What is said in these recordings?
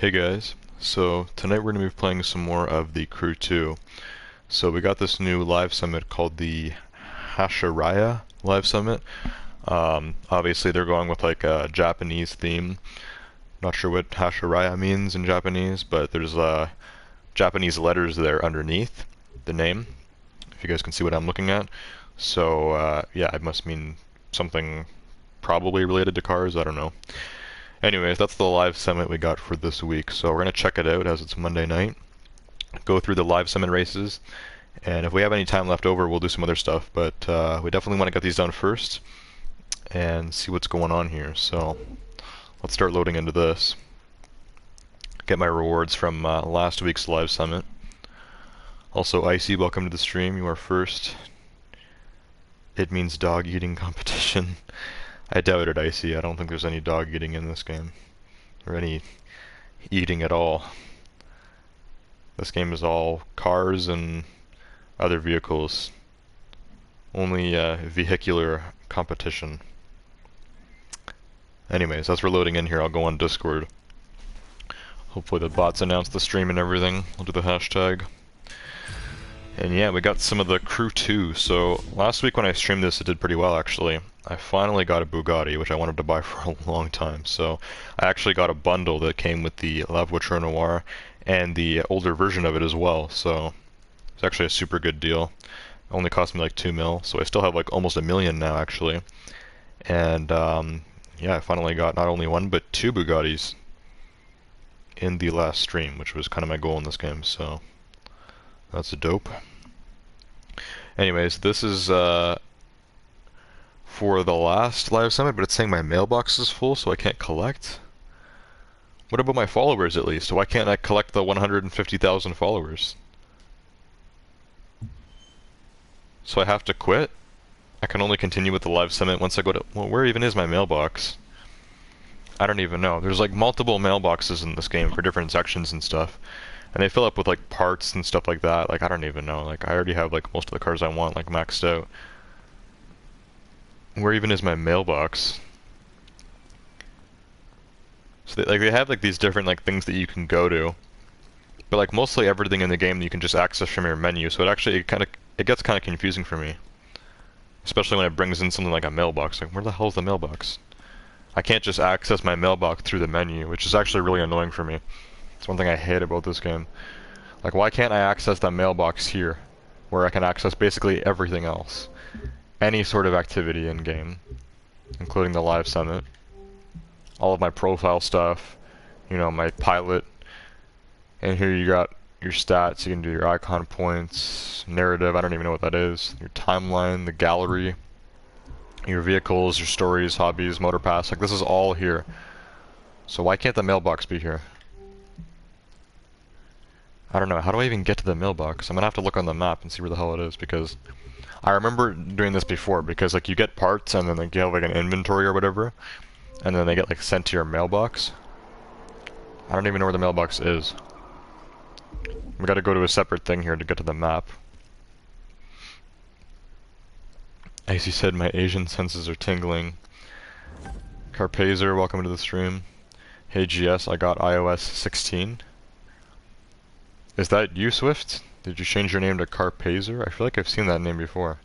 Hey guys, so tonight we're going to be playing some more of the Crew 2. So we got this new live summit called the Hashiriya live summit. Obviously they're going with like a Japanese theme. Not sure what Hashiriya means in Japanese, but there's Japanese letters there underneath the name, if you guys can see what I'm looking at. So yeah, it must mean something probably related to cars, I don't know. Anyways, that's the live summit we got for this week, so we're going to check it out as it's Monday night, go through the live summit races, and if we have any time left over, we'll do some other stuff, but we definitely want to get these done first and see what's going on here. So let's start loading into this. Get my rewards from last week's live summit. Also, Icy, welcome to the stream. You are first. It means dog eating competition. I doubt it, Icy. I don't think there's any dog eating in this game. Or any eating at all. This game is all cars and other vehicles. Only vehicular competition. Anyways, as we're loading in here, I'll go on Discord. Hopefully the bots announce the stream and everything. I'll do the hashtag. And yeah, we got some of the Crew 2. So last week when I streamed this, it did pretty well actually. I finally got a Bugatti, which I wanted to buy for a long time. So I actually got a bundle that came with the La Voiture Noire and the older version of it as well. So it's actually a super good deal. It only cost me like 2 mil, so I still have like almost $1 million now actually. And yeah, I finally got not only one but 2 Bugattis in the last stream, which was kind of my goal in this game. So that's dope. Anyways, this is for the last live summit, but it's saying my mailbox is full, so I can't collect. What about my followers at least? Why can't I collect the 150,000 followers? So I have to quit? I can only continue with the live summit once I go to... Well, where even is my mailbox? I don't even know. There's like multiple mailboxes in this game for different sections and stuff. And they fill up with like parts and stuff like that. Like I don't even know. Like I already have like most of the cars I want like maxed out. Where even is my mailbox? So they have like these different like things that you can go to, but like mostly everything in the game you can just access from your menu. So it gets kind of confusing for me, especially when it brings in something like a mailbox. Like where the hell is the mailbox? I can't just access my mailbox through the menu, which is actually really annoying for me. It's one thing I hate about this game. Like why can't I access that mailbox here, where I can access basically everything else? Any sort of activity in game, including the live summit, all of my profile stuff, you know, my pilot, and here you got your stats. You can do your icon points, narrative, I don't even know what that is, your timeline, the gallery, your vehicles, your stories, hobbies, motor pass, like this is all here. So why can't the mailbox be here? I don't know, how do I even get to the mailbox? I'm gonna have to look on the map and see where the hell it is, because I remember doing this before, because like you get parts and then like you have like an inventory or whatever, and then they get like sent to your mailbox. I don't even know where the mailbox is. We gotta go to a separate thing here to get to the map. As you said, my Asian senses are tingling. Carpazer, welcome to the stream. Hey GS, I got iOS 16. Is that you, Swift? Did you change your name to Carpazer? I feel like I've seen that name before.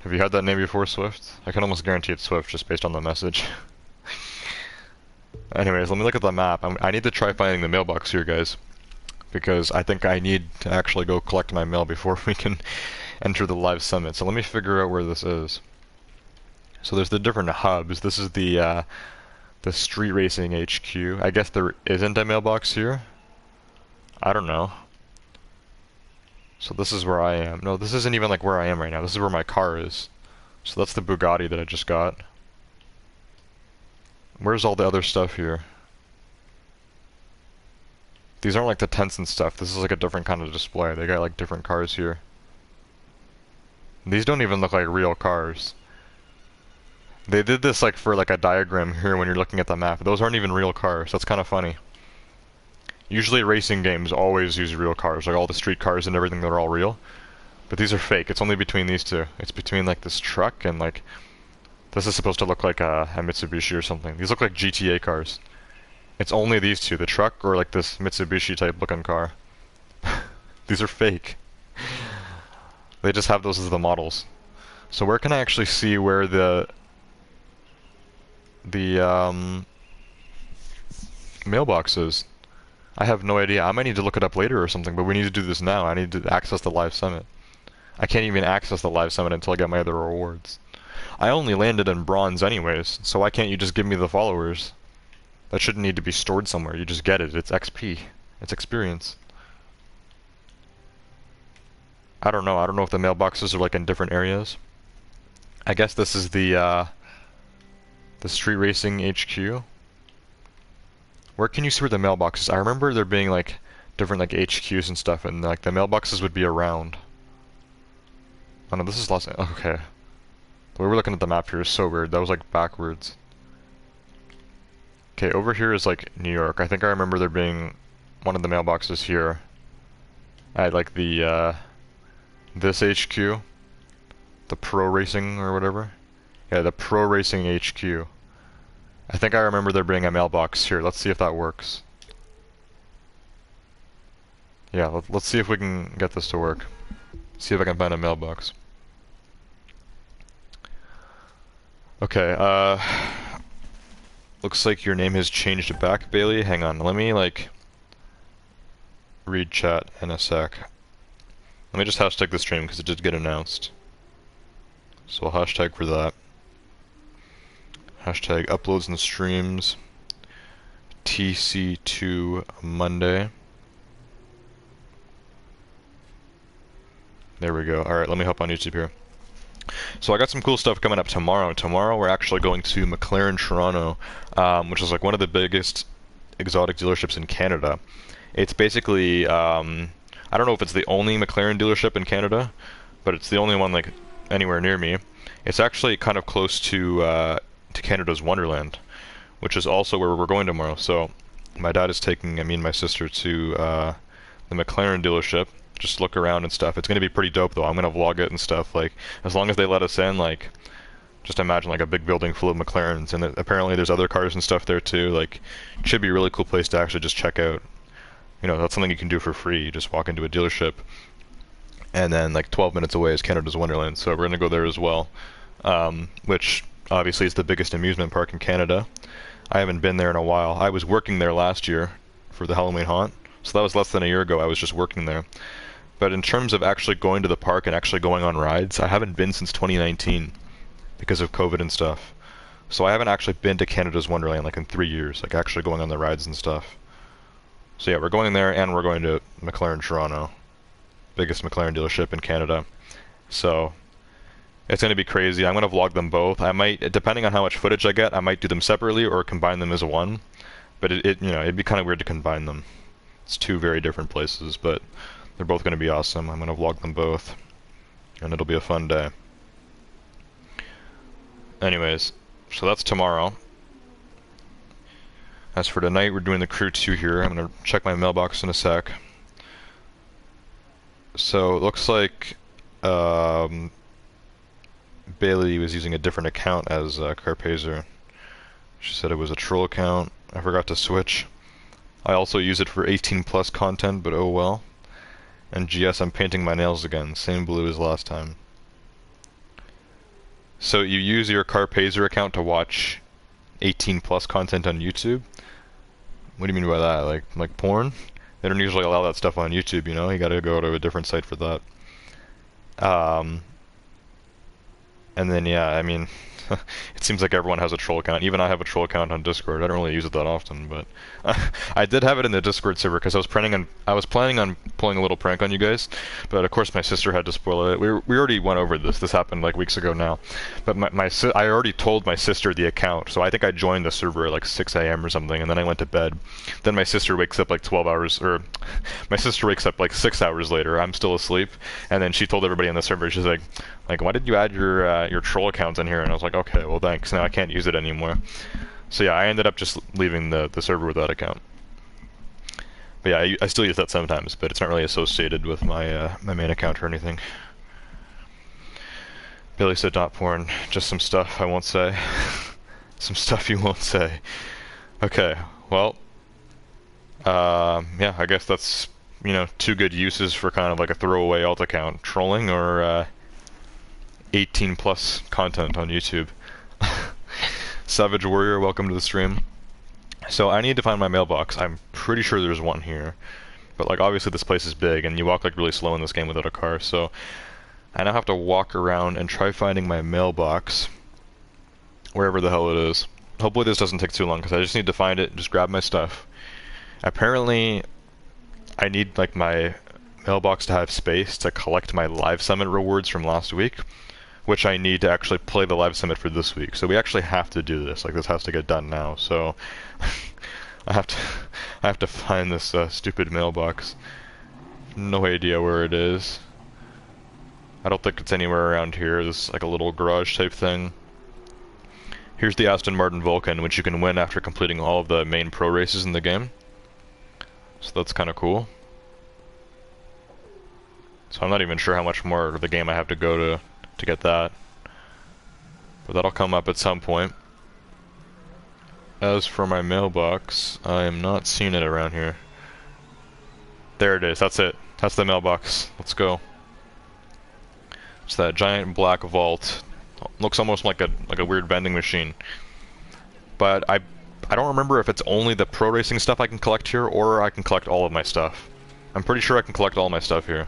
Have you had that name before, Swift? I can almost guarantee it's Swift just based on the message. Anyways, let me look at the map. I need to try finding the mailbox here, guys, because I think I need to actually go collect my mail before we can enter the live summit. So let me figure out where this is. So there's the different hubs. This is the street racing HQ. I guess there isn't a mailbox here. I don't know. So this is where I am. No, this isn't even like where I am right now. This is where my car is. So that's the Bugatti that I just got. Where's all the other stuff here? These aren't like the tents and stuff. This is like a different kind of display. They got like different cars here. These don't even look like real cars. They did this like for like a diagram here when you're looking at the map. Those aren't even real cars. That's kind of funny. Usually racing games always use real cars, like all the street cars and everything, they're all real. But these are fake. It's only between these two. It's between like this truck and like... This is supposed to look like a Mitsubishi or something. These look like GTA cars. It's only these two, the truck or like this Mitsubishi type looking car. These are fake. They just have those as the models. So where can I actually see where the mailbox is? I have no idea. I might need to look it up later or something, but we need to do this now. I need to access the live summit. I can't even access the live summit until I get my other rewards. I only landed in bronze anyways, so why can't you just give me the followers? That shouldn't need to be stored somewhere. You just get it. It's XP. It's experience. I don't know. I don't know if the mailboxes are like in different areas. I guess this is the street racing HQ. Where can you see where the mailboxes? I remember there being like different like HQs and stuff, and like the mailboxes would be around. Oh no, this is Los Angeles. Okay. The way we're looking at the map here is so weird. That was like backwards. Okay, over here is like New York. I think I remember there being one of the mailboxes here. I had like the this HQ, the Pro Racing or whatever. Yeah, the Pro Racing HQ. I think I remember there being a mailbox here. Let's see if that works. Yeah, let's see if we can get this to work. See if I can find a mailbox. Okay, looks like your name has changed back, Bailey. Hang on, let me like read chat in a sec. Let me just hashtag the stream because it did get announced. So I'll hashtag for that. Hashtag uploads and streams. TC2 Monday. There we go. Alright, let me hop on YouTube here. So I got some cool stuff coming up tomorrow. Tomorrow we're actually going to McLaren Toronto, which is like one of the biggest exotic dealerships in Canada. It's basically, I don't know if it's the only McLaren dealership in Canada, but it's the only one like anywhere near me. It's actually kind of close to Canada's Wonderland, which is also where we're going tomorrow. So my dad is taking me and my sister to the McLaren dealership. Just look around and stuff. It's going to be pretty dope though. I'm going to vlog it and stuff. Like, as long as they let us in, like, just imagine like a big building full of McLarens, and apparently there's other cars and stuff there too. Like, it should be a really cool place to actually just check out. You know, that's something you can do for free. You just walk into a dealership, and then like 12 minutes away is Canada's Wonderland. So we're going to go there as well, which obviously is the biggest amusement park in Canada. I haven't been there in a while. I was working there last year for the Halloween Haunt, so that was less than a year ago. I was just working there. But in terms of actually going to the park and actually going on rides, I haven't been since 2019 because of COVID and stuff. So I haven't actually been to Canada's Wonderland like in 3 years, like actually going on the rides and stuff. So yeah, we're going there and we're going to McLaren Toronto, biggest McLaren dealership in Canada. So it's going to be crazy. I'm going to vlog them both. I might, depending on how much footage I get, I might do them separately or combine them as one. But you know, it'd be kind of weird to combine them. It's two very different places, but they're both going to be awesome. I'm going to vlog them both, and it'll be a fun day. Anyways, so that's tomorrow. As for tonight, we're doing the Crew 2 here. I'm going to check my mailbox in a sec. So it looks like Bailey was using a different account as Carpazer. She said it was a troll account. I forgot to switch. I also use it for 18 plus content, but oh well. And GS, I'm painting my nails again, same blue as last time. So you use your Carpazer account to watch 18 plus content on YouTube? What do you mean by that? Like porn? They don't usually allow that stuff on YouTube, you know? You gotta go to a different site for that. And then yeah, I mean, it seems like everyone has a troll account. Even I have a troll account on Discord. I don't really use it that often, but I did have it in the Discord server because I was planning on pulling a little prank on you guys, but of course my sister had to spoil it. We already went over this. This happened like weeks ago now, but I already told my sister the account, so I think I joined the server at like 6 a.m. or something, and then I went to bed. Then my sister wakes up like 12 hours, or my sister wakes up like 6 hours later. I'm still asleep, and then she told everybody on the server. She's like, why did you add your troll accounts in here? And I was like, okay, well thanks. Now I can't use it anymore. So yeah, I ended up just leaving the server with that account. But yeah, I still use that sometimes, but it's not really associated with my my main account or anything. Billy said not porn, just some stuff I won't say. Some stuff you won't say. Okay, well, Yeah, I guess that's, you know, two good uses for kind of like a throwaway alt account. Trolling or 18 plus content on YouTube. Savage Warrior, welcome to the stream. So I need to find my mailbox. I'm pretty sure there's one here. But like obviously this place is big and you walk like really slow in this game without a car, so I now have to walk around and try finding my mailbox wherever the hell it is. Hopefully this doesn't take too long because I just need to find it and just grab my stuff. Apparently I need like my mailbox to have space to collect my live summit rewards from last week, which I need to actually play the live summit for this week. So we actually have to do this. Like this has to get done now. So I have to find this stupid mailbox. No idea where it is. I don't think it's anywhere around here. This is like a little garage type thing. Here's the Aston Martin Vulcan, which you can win after completing all of the main pro races in the game. So that's kind of cool. So I'm not even sure how much more of the game I have to go to get that. But that'll come up at some point. As for my mailbox, I am not seeing it around here. There it is, that's it. That's the mailbox. Let's go. It's that giant black vault. Looks almost like a weird vending machine. But I don't remember if it's only the pro racing stuff I can collect here, or I can collect all of my stuff. I'm pretty sure I can collect all my stuff here.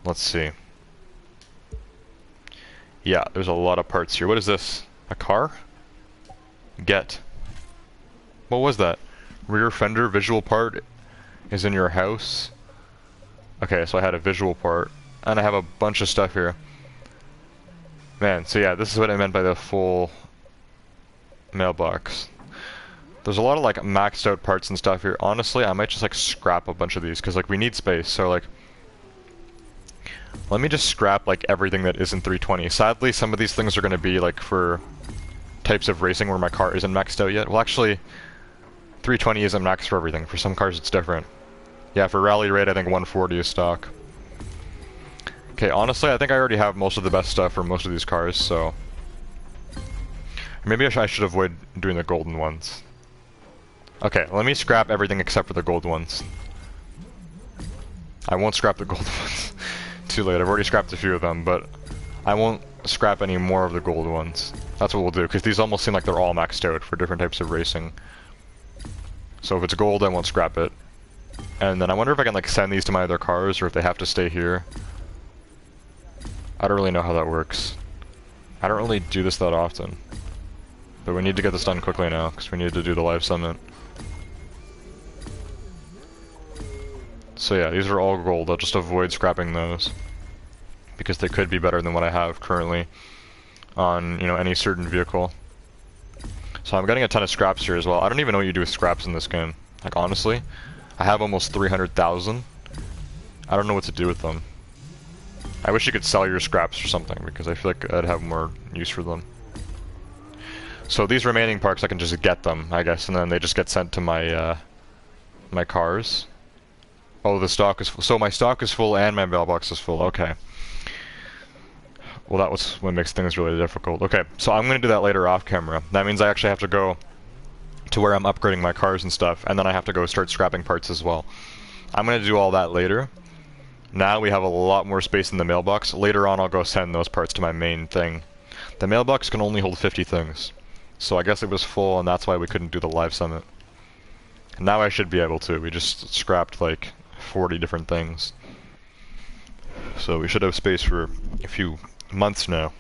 Let's see. Yeah, there's a lot of parts here. What is this? A car? Get. What was that? Rear fender visual part is in your house. Okay, so I had a visual part. And I have a bunch of stuff here. Man, so yeah, this is what I meant by the full mailbox. There's a lot of like maxed out parts and stuff here. Honestly, I might just like scrap a bunch of these because like we need space. So like, let me just scrap like everything that isn't 320. Sadly, some of these things are going to be like for types of racing where my car isn't maxed out yet. Well, actually, 320 isn't maxed for everything. For some cars, it's different. Yeah, for Rally Raid, I think 140 is stock. Okay, honestly, I think I already have most of the best stuff for most of these cars, so maybe I should avoid doing the golden ones. Okay, let me scrap everything except for the gold ones. I won't scrap the gold ones. Too late, I've already scrapped a few of them, but I won't scrap any more of the gold ones. That's what we'll do, because these almost seem like they're all maxed out for different types of racing. So if it's gold, I won't scrap it. And then I wonder if I can like send these to my other cars, or if they have to stay here. I don't really know how that works. I don't really do this that often. But we need to get this done quickly now, because we need to do the live summit. So yeah, these are all gold. I'll just avoid scrapping those. Because they could be better than what I have currently on, you know, any certain vehicle. So I'm getting a ton of scraps here as well. I don't even know what you do with scraps in this game. Like, honestly, I have almost 300,000. I don't know what to do with them. I wish you could sell your scraps or something, because I feel like I'd have more use for them. So these remaining parts, I can just get them, I guess, and then they just get sent to my my cars. Oh, the stock is full. So my stock is full and my mailbox is full. Okay. Well, that was what makes things really difficult. Okay, so I'm going to do that later off camera. That means I actually have to go to where I'm upgrading my cars and stuff, and then I have to go start scrapping parts as well. I'm going to do all that later. Now we have a lot more space in the mailbox. Later on, I'll go send those parts to my main thing. The mailbox can only hold 50 things. So I guess it was full, and that's why we couldn't do the live summit. Now I should be able to. We just scrapped like 40 different things. So we should have space for a few months now.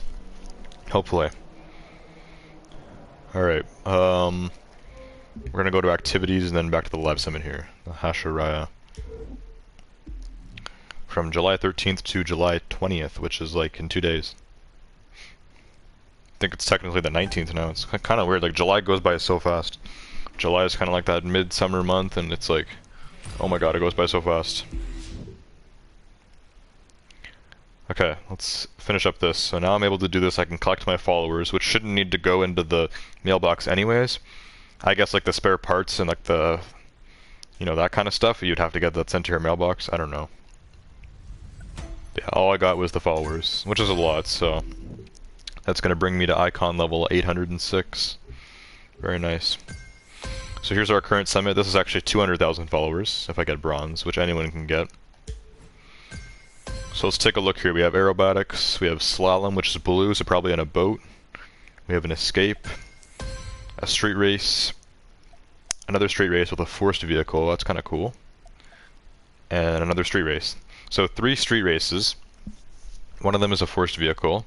Hopefully. Alright, we're gonna go to activities and then back to the live summit here. The Hashiriya. From July 13th to July 20th, which is like in 2 days. I think it's technically the 19th now. It's kind of weird, like July goes by so fast. July is kind of like that midsummer month, and it's like, oh my god, it goes by so fast. Okay, let's finish up this. So now I'm able to do this. I can collect my followers, which shouldn't need to go into the mailbox anyways. I guess like the spare parts and like the, you know, that kind of stuff, you'd have to get that sent to your mailbox. I don't know. Yeah, all I got was the followers, which is a lot, so that's going to bring me to icon level 806. Very nice. So here's our current summit. This is actually 200,000 followers, if I get bronze, which anyone can get. So let's take a look here. We have aerobatics, we have slalom, which is blue, so probably on a boat. We have an escape, a street race, another street race with a forced vehicle, that's kind of cool, and another street race. So 3 street races. One of them is a forced vehicle,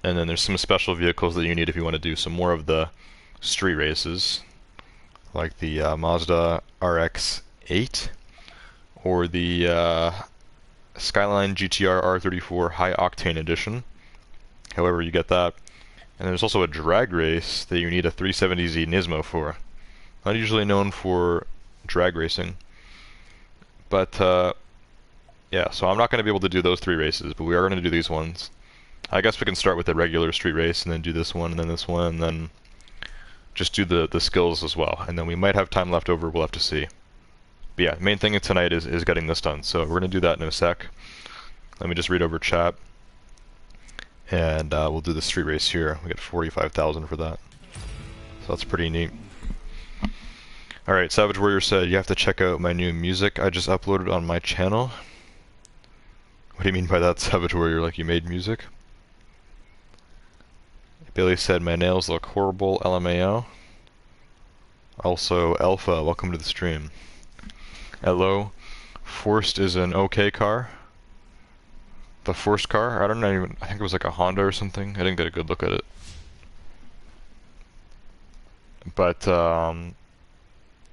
and then there's some special vehicles that you need if you want to do some more of the street races, like the Mazda RX-8 or the Skyline GTR R34 High Octane Edition. However, you get that. And there's also a drag race that you need a 370Z Nismo for. Not usually known for drag racing. But, yeah, so I'm not going to be able to do those 3 races, but we are going to do these ones. I guess we can start with the regular street race and then do this one and then this one and then just do the skills as well. And then we might have time left over, we'll have to see. But yeah, main thing tonight is getting this done. So we're going to do that in a sec. Let me just read over chat. And we'll do the street race here. We get 45,000 for that. So that's pretty neat. Alright, Savage Warrior said, you have to check out my new music I just uploaded on my channel. What do you mean by that, Savage Warrior? Like you made music? Billy said, my nails look horrible, LMAO. Also, Alpha, welcome to the stream. Hello. Forced is an okay car. The Forced car? I don't know even, I think it was like a Honda or something. I didn't get a good look at it. But,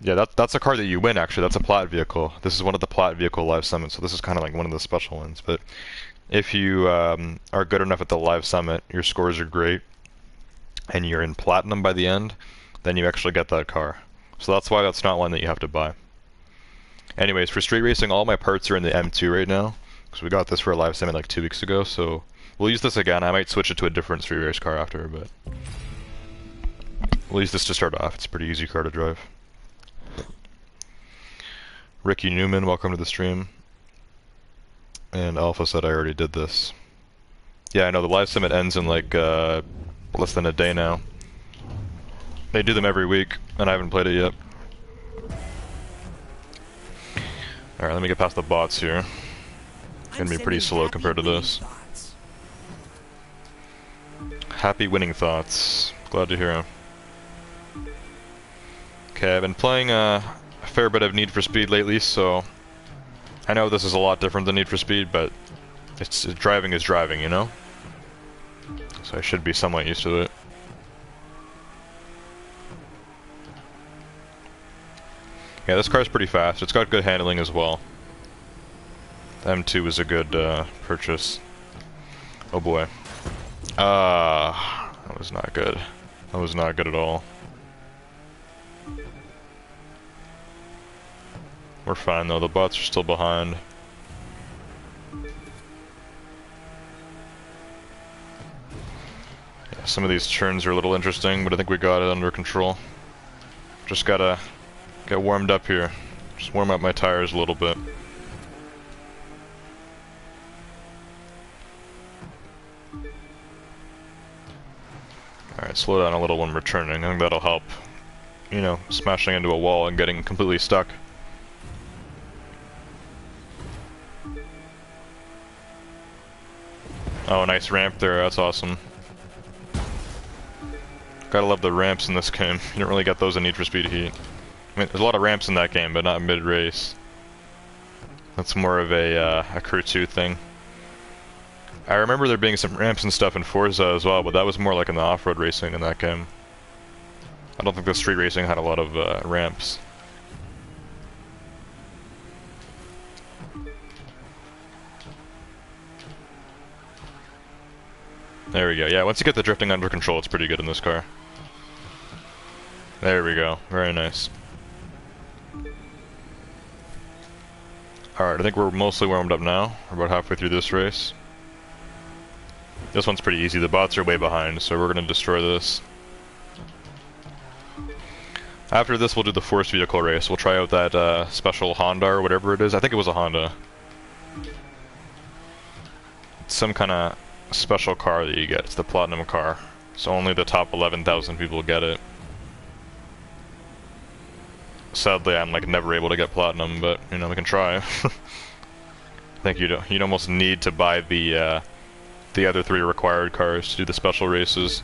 yeah, that's a car that you win actually. That's a plat vehicle. This is one of the plat vehicle live summits, so this is kind of like one of the special ones. But if you are good enough at the live summit, your scores are great, and you're in platinum by the end, then you actually get that car. So that's why that's not one that you have to buy. Anyways, for street racing, all my parts are in the M2 right now, because we got this for a live summit like 2 weeks ago, so we'll use this again. I might switch it to a different street race car after, but we'll use this to start off. It's a pretty easy car to drive. Ricky Newman, welcome to the stream. And Alpha said I already did this. Yeah, I know, the live summit ends in like less than a day now. They do them every week, and I haven't played it yet. Alright, let me get past the bots here. It's gonna be pretty slow compared to this. Happy winning thoughts. Glad to hear 'em. Okay, I've been playing a fair bit of Need for Speed lately, so I know this is a lot different than Need for Speed, but it's driving is driving, you know? So I should be somewhat used to it. Yeah, this car's pretty fast. It's got good handling as well. The M2 is a good purchase. Oh boy. That was not good. That was not good at all. We're fine though, the bots are still behind. Yeah, some of these turns are a little interesting, but I think we got it under control. Just gotta get warmed up here. Just warm up my tires a little bit. Alright, slow down a little when we're turning. I think that'll help. You know, smashing into a wall and getting completely stuck. Oh, nice ramp there, that's awesome. Gotta love the ramps in this game. You don't really get those in Need for Speed Heat. I mean, there's a lot of ramps in that game, but not mid-race. That's more of a Crew 2 thing. I remember there being some ramps and stuff in Forza as well, but that was more like in the off-road racing in that game. I don't think the street racing had a lot of ramps. There we go. Yeah, once you get the drifting under control, it's pretty good in this car. There we go. Very nice. Alright, I think we're mostly warmed up now. We're about halfway through this race. This one's pretty easy. The bots are way behind, so we're going to destroy this. After this, we'll do the forced vehicle race. We'll try out that special Honda or whatever it is. I think it was a Honda. It's some kind of special car that you get. It's the platinum car. So only the top 11,000 people get it. Sadly, I'm like never able to get platinum, but you know we can try. I think you'd almost need to buy the other 3 required cars to do the special races.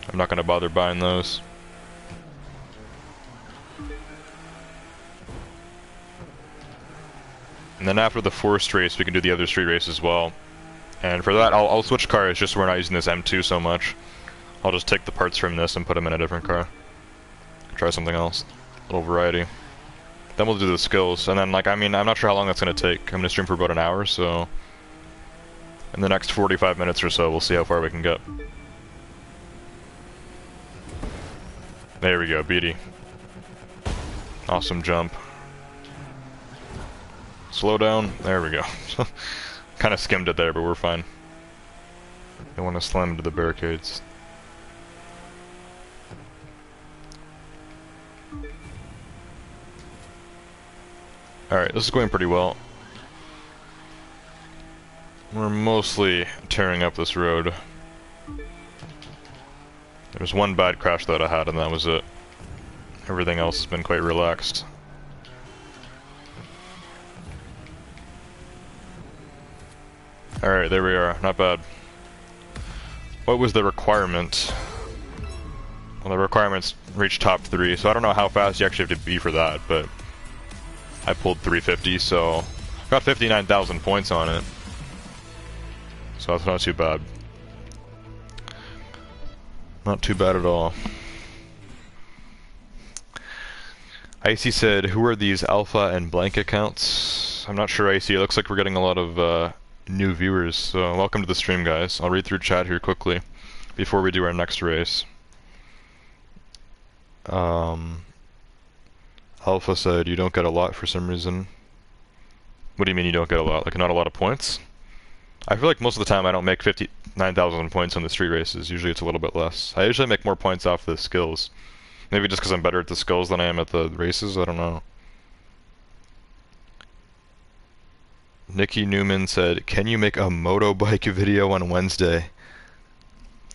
I'm not gonna bother buying those. And then after the forced race, we can do the other street race as well. And for that, I'll switch cars just so we're not using this M2 so much. I'll just take the parts from this and put them in a different car. Try something else. A little variety. Then we'll do the skills. And then, like, I mean, I'm not sure how long that's going to take. I'm going to stream for about an hour, so... in the next 45 minutes or so, we'll see how far we can get. There we go, Beatty. Awesome jump. Slow down. There we go. Kind of skimmed it there, but we're fine. Don't want to slam into the barricades. Alright, this is going pretty well. We're mostly tearing up this road. There's one bad crash that I had, and that was it. Everything else has been quite relaxed. Alright, there we are. Not bad. What was the requirement? Well, the requirements reach top 3, so I don't know how fast you actually have to be for that, but I pulled 350, so got 59,000 points on it. So that's not too bad. Not too bad at all. Icy said, who are these Alpha and Blank accounts? I'm not sure, Icy. It looks like we're getting a lot of new viewers, so welcome to the stream, guys. I'll read through chat here quickly before we do our next race. Alpha said, you don't get a lot for some reason. What do you mean you don't get a lot? Like, not a lot of points? I feel like most of the time I don't make 59,000 points on the street races. Usually it's a little bit less. I usually make more points off the skills. Maybe just because I'm better at the skills than I am at the races, I don't know. Nikki Newman said, can you make a motorbike video on Wednesday?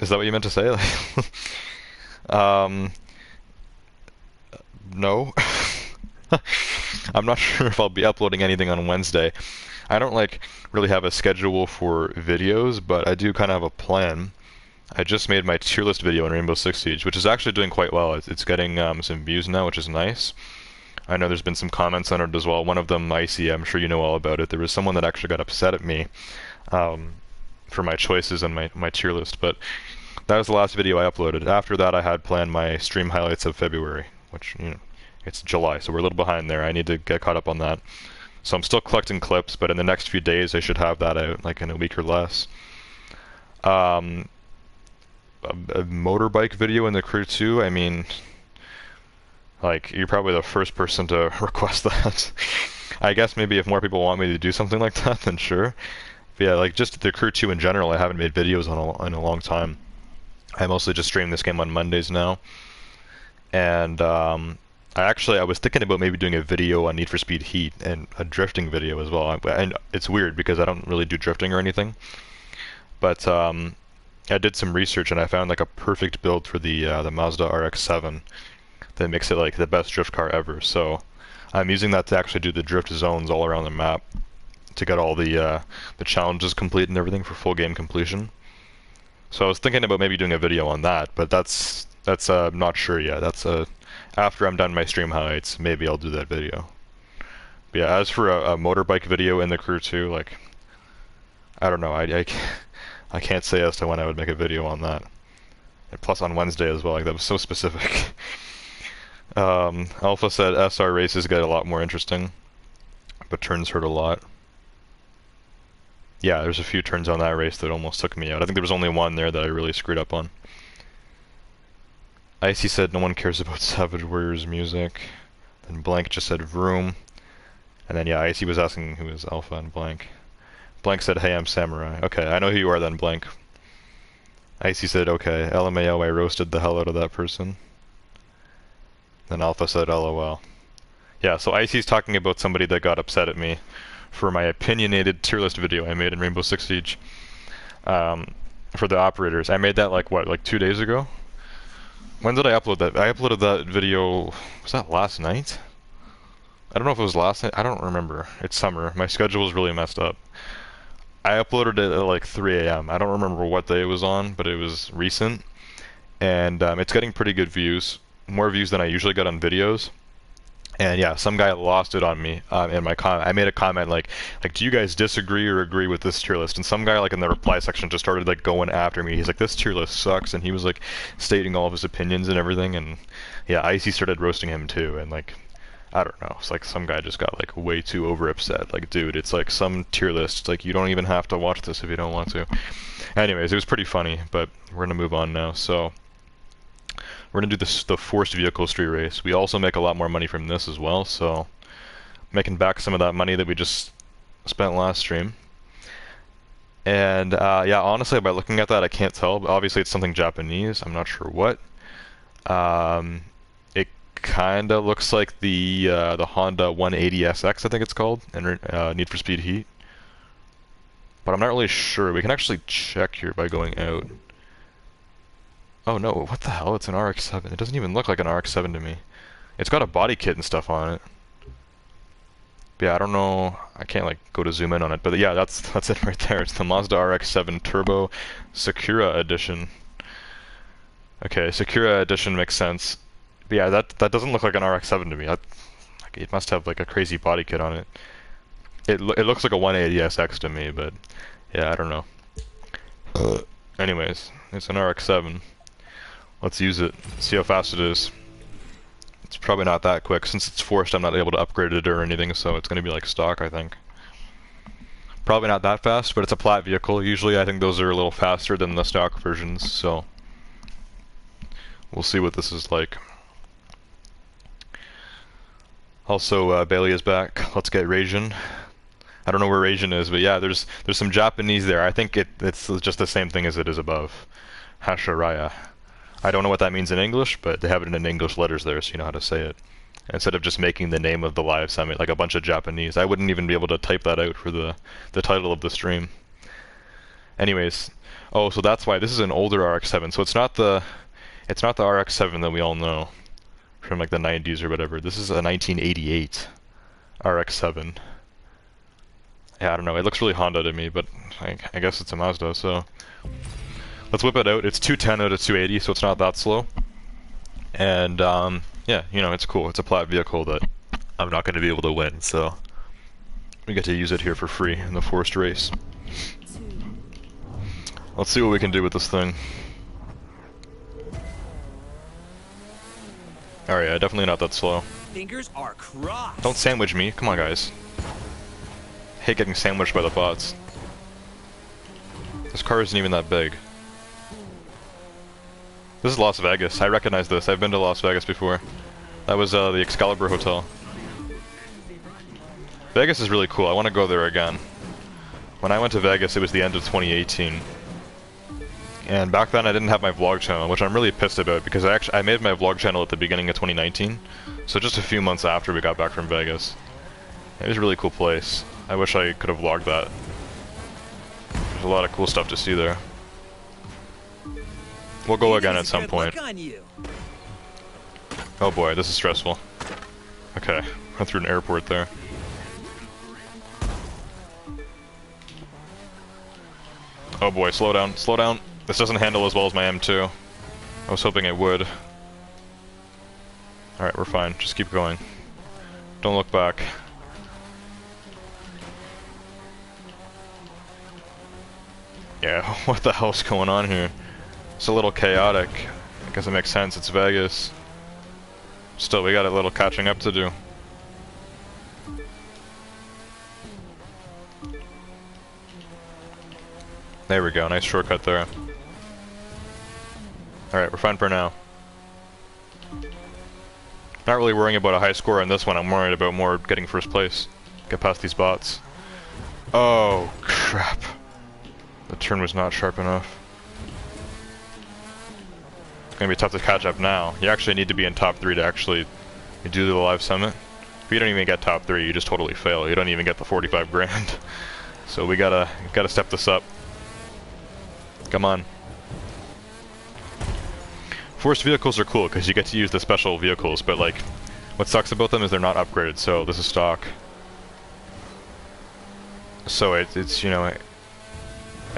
Is that what you meant to say? No. I'm not sure if I'll be uploading anything on Wednesday. I don't like really have a schedule for videos, but I do kind of have a plan. I just made my tier list video in Rainbow Six Siege, which is actually doing quite well. It's getting some views now, which is nice. I know there's been some comments on it as well. One of them, Icy, I'm sure you know all about it. There was someone that actually got upset at me for my choices on my tier list, but that was the last video I uploaded. After that, I had planned my stream highlights of February, which, you know, it's July, so we're a little behind there. I need to get caught up on that. So I'm still collecting clips, but in the next few days, I should have that out, like in a week or less. A motorbike video in the crew too, I mean, like, you're probably the first person to request that. I guess maybe if more people want me to do something like that, then sure. But yeah, like, just the crew 2 in general, I haven't made videos in a long time. I mostly just stream this game on Mondays now. And I was thinking about maybe doing a video on Need for Speed Heat and a drifting video as well. And it's weird because I don't really do drifting or anything. But I did some research and I found like a perfect build for the Mazda RX-7 that makes it like the best drift car ever. So I'm using that to actually do the drift zones all around the map to get all the challenges complete and everything for full game completion. So I was thinking about maybe doing a video on that, but that's not sure yet. That's after I'm done my stream highlights, maybe I'll do that video. But yeah, as for a motorbike video in the crew too, like, I don't know, I can't say as to when I would make a video on that. And plus on Wednesday as well, like that was so specific. Alpha said SR races get a lot more interesting, but turns hurt a lot. Yeah, there's a few turns on that race that almost took me out. I think there was only one there that I really screwed up on. Icy said no one cares about Savage Warriors music. Then Blank just said Vroom. And then yeah, Icy was asking who is Alpha and Blank. Blank said, hey, I'm Samurai. Okay, I know who you are then, Blank. Icy said, okay, LMAO, I roasted the hell out of that person. Then Alpha said, LOL. Yeah, so Icy's talking about somebody that got upset at me for my opinionated tier list video I made in Rainbow Six Siege. For the operators. I made that like, what, like 2 days ago? When did I upload that? I uploaded that video, was that last night? I don't know if it was last night. I don't remember. It's summer. My schedule was really messed up. I uploaded it at like 3 a.m. I don't remember what day it was on, but it was recent. And it's getting pretty good views. More views than I usually get on videos. And yeah, some guy lost it on me in my comment. I made a comment like, do you guys disagree or agree with this tier list? And some guy like in the reply section just started like going after me. He's like, this tier list sucks, and he was like stating all of his opinions and everything. And yeah, Icy started roasting him too. And like, I don't know, it's like some guy just got like way too over upset. Like, dude, it's like some tier list. It's like you don't even have to watch this if you don't want to. Anyways, it was pretty funny, but we're gonna move on now. So. We're going to do the forced vehicle street race. We also make a lot more money from this as well, so making back some of that money that we just spent last stream. And yeah, honestly, by looking at that, I can't tell. But obviously, it's something Japanese. I'm not sure what. It kind of looks like the Honda 180SX, I think it's called, and Need for Speed Heat. But I'm not really sure. We can actually check here by going out. Oh no, what the hell? It's an RX-7. It doesn't even look like an RX-7 to me. It's got a body kit and stuff on it. But yeah, I don't know. I can't like go to zoom in on it, but yeah, that's it right there. It's the Mazda RX-7 Turbo Sakura Edition. Okay, Sakura Edition makes sense. But yeah, that doesn't look like an RX-7 to me. It must have like a crazy body kit on it. It looks like a 180SX to me, but yeah, I don't know. Anyways, it's an RX-7. Let's use it, see how fast it is. It's probably not that quick. Since it's forced, I'm not able to upgrade it or anything, so it's going to be like stock, I think. Probably not that fast, but it's a plat vehicle. Usually I think those are a little faster than the stock versions, so we'll see what this is like. Also, Bailey is back. Let's get Rajin. I don't know where Rajin is, but yeah, there's some Japanese there. I think it's just the same thing as it is above. Hashiriya. I don't know what that means in English, but they have it in English letters there, so you know how to say it. Instead of just making the name of the live summit like a bunch of Japanese. I wouldn't even be able to type that out for the title of the stream. Anyways, oh, so that's why this is an older RX-7. So it's not the RX-7 that we all know from like the 90s or whatever. This is a 1988 RX-7. Yeah, I don't know. It looks really Honda to me, but I guess it's a Mazda, so let's whip it out. It's 210 out of 280, so it's not that slow. And yeah, you know, it's cool. It's a plat vehicle that I'm not going to be able to win, so we get to use it here for free in the forced race. Let's see what we can do with this thing. Alright, yeah, definitely not that slow. Fingers are crossed. Don't sandwich me. Come on, guys. Hate getting sandwiched by the bots. This car isn't even that big. This is Las Vegas. I recognize this. I've been to Las Vegas before. That was the Excalibur Hotel. Vegas is really cool. I want to go there again. When I went to Vegas, it was the end of 2018. And back then I didn't have my vlog channel, which I'm really pissed about because I made my vlog channel at the beginning of 2019. So just a few months after we got back from Vegas. It was a really cool place. I wish I could have vlogged that. There's a lot of cool stuff to see there. We'll go again at some point. Oh boy, this is stressful. Okay, went through an airport there. Oh boy, slow down, slow down. This doesn't handle as well as my M2. I was hoping it would. Alright, we're fine. Just keep going. Don't look back. Yeah, what the hell's going on here? It's a little chaotic. I guess it makes sense, it's Vegas. Still, we got a little catching up to do. There we go, nice shortcut there. Alright, we're fine for now. Not really worrying about a high score on this one, I'm worried about more getting first place. Get past these bots. Oh, crap. The turn was not sharp enough. It's gonna be tough to catch up now. You actually need to be in top 3 to actually do the live summit. If you don't even get top 3, you just totally fail. You don't even get the 45 grand. So we gotta step this up. Come on. Forced vehicles are cool because you get to use the special vehicles, but like What sucks about them is they're not upgraded, so this is stock. So it's you know, it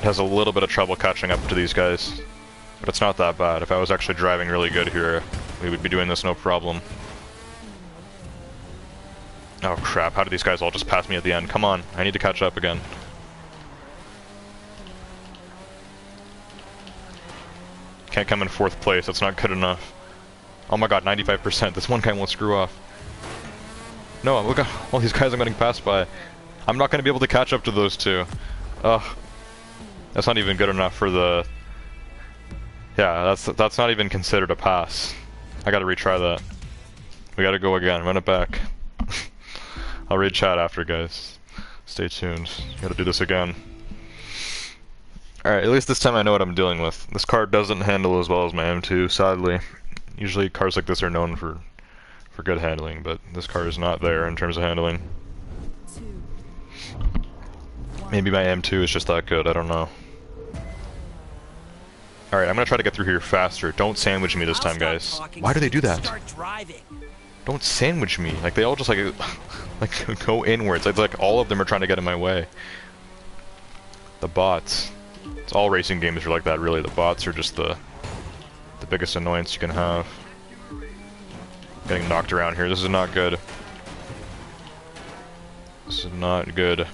has a little bit of trouble catching up to these guys. But it's not that bad. If I was actually driving really good here, we would be doing this no problem. Oh crap, how did these guys all just pass me at the end? Come on, I need to catch up again. Can't come in 4th place, that's not good enough. Oh my god, 95%, this one guy won't screw off. No, look at all these guys I'm getting passed by. I'm not going to be able to catch up to those two. Ugh. That's not even good enough for the... Yeah, that's not even considered a pass. I gotta retry that. We gotta go again, run it back. I'll read chat after, guys. Stay tuned. Gotta do this again. Alright, at least this time I know what I'm dealing with. This car doesn't handle as well as my M2, sadly. Usually cars like this are known for good handling, but this car is not there in terms of handling. Maybe my M2 is just that good, I don't know. Alright, I'm gonna try to get through here faster. Don't sandwich me this time, guys. Why do they do that? Don't sandwich me. Like, they all just, like go inwards. It's like all of them are trying to get in my way. The bots. It's all racing games are like that, really. The bots are just the biggest annoyance you can have. Getting knocked around here. This is not good. This is not good.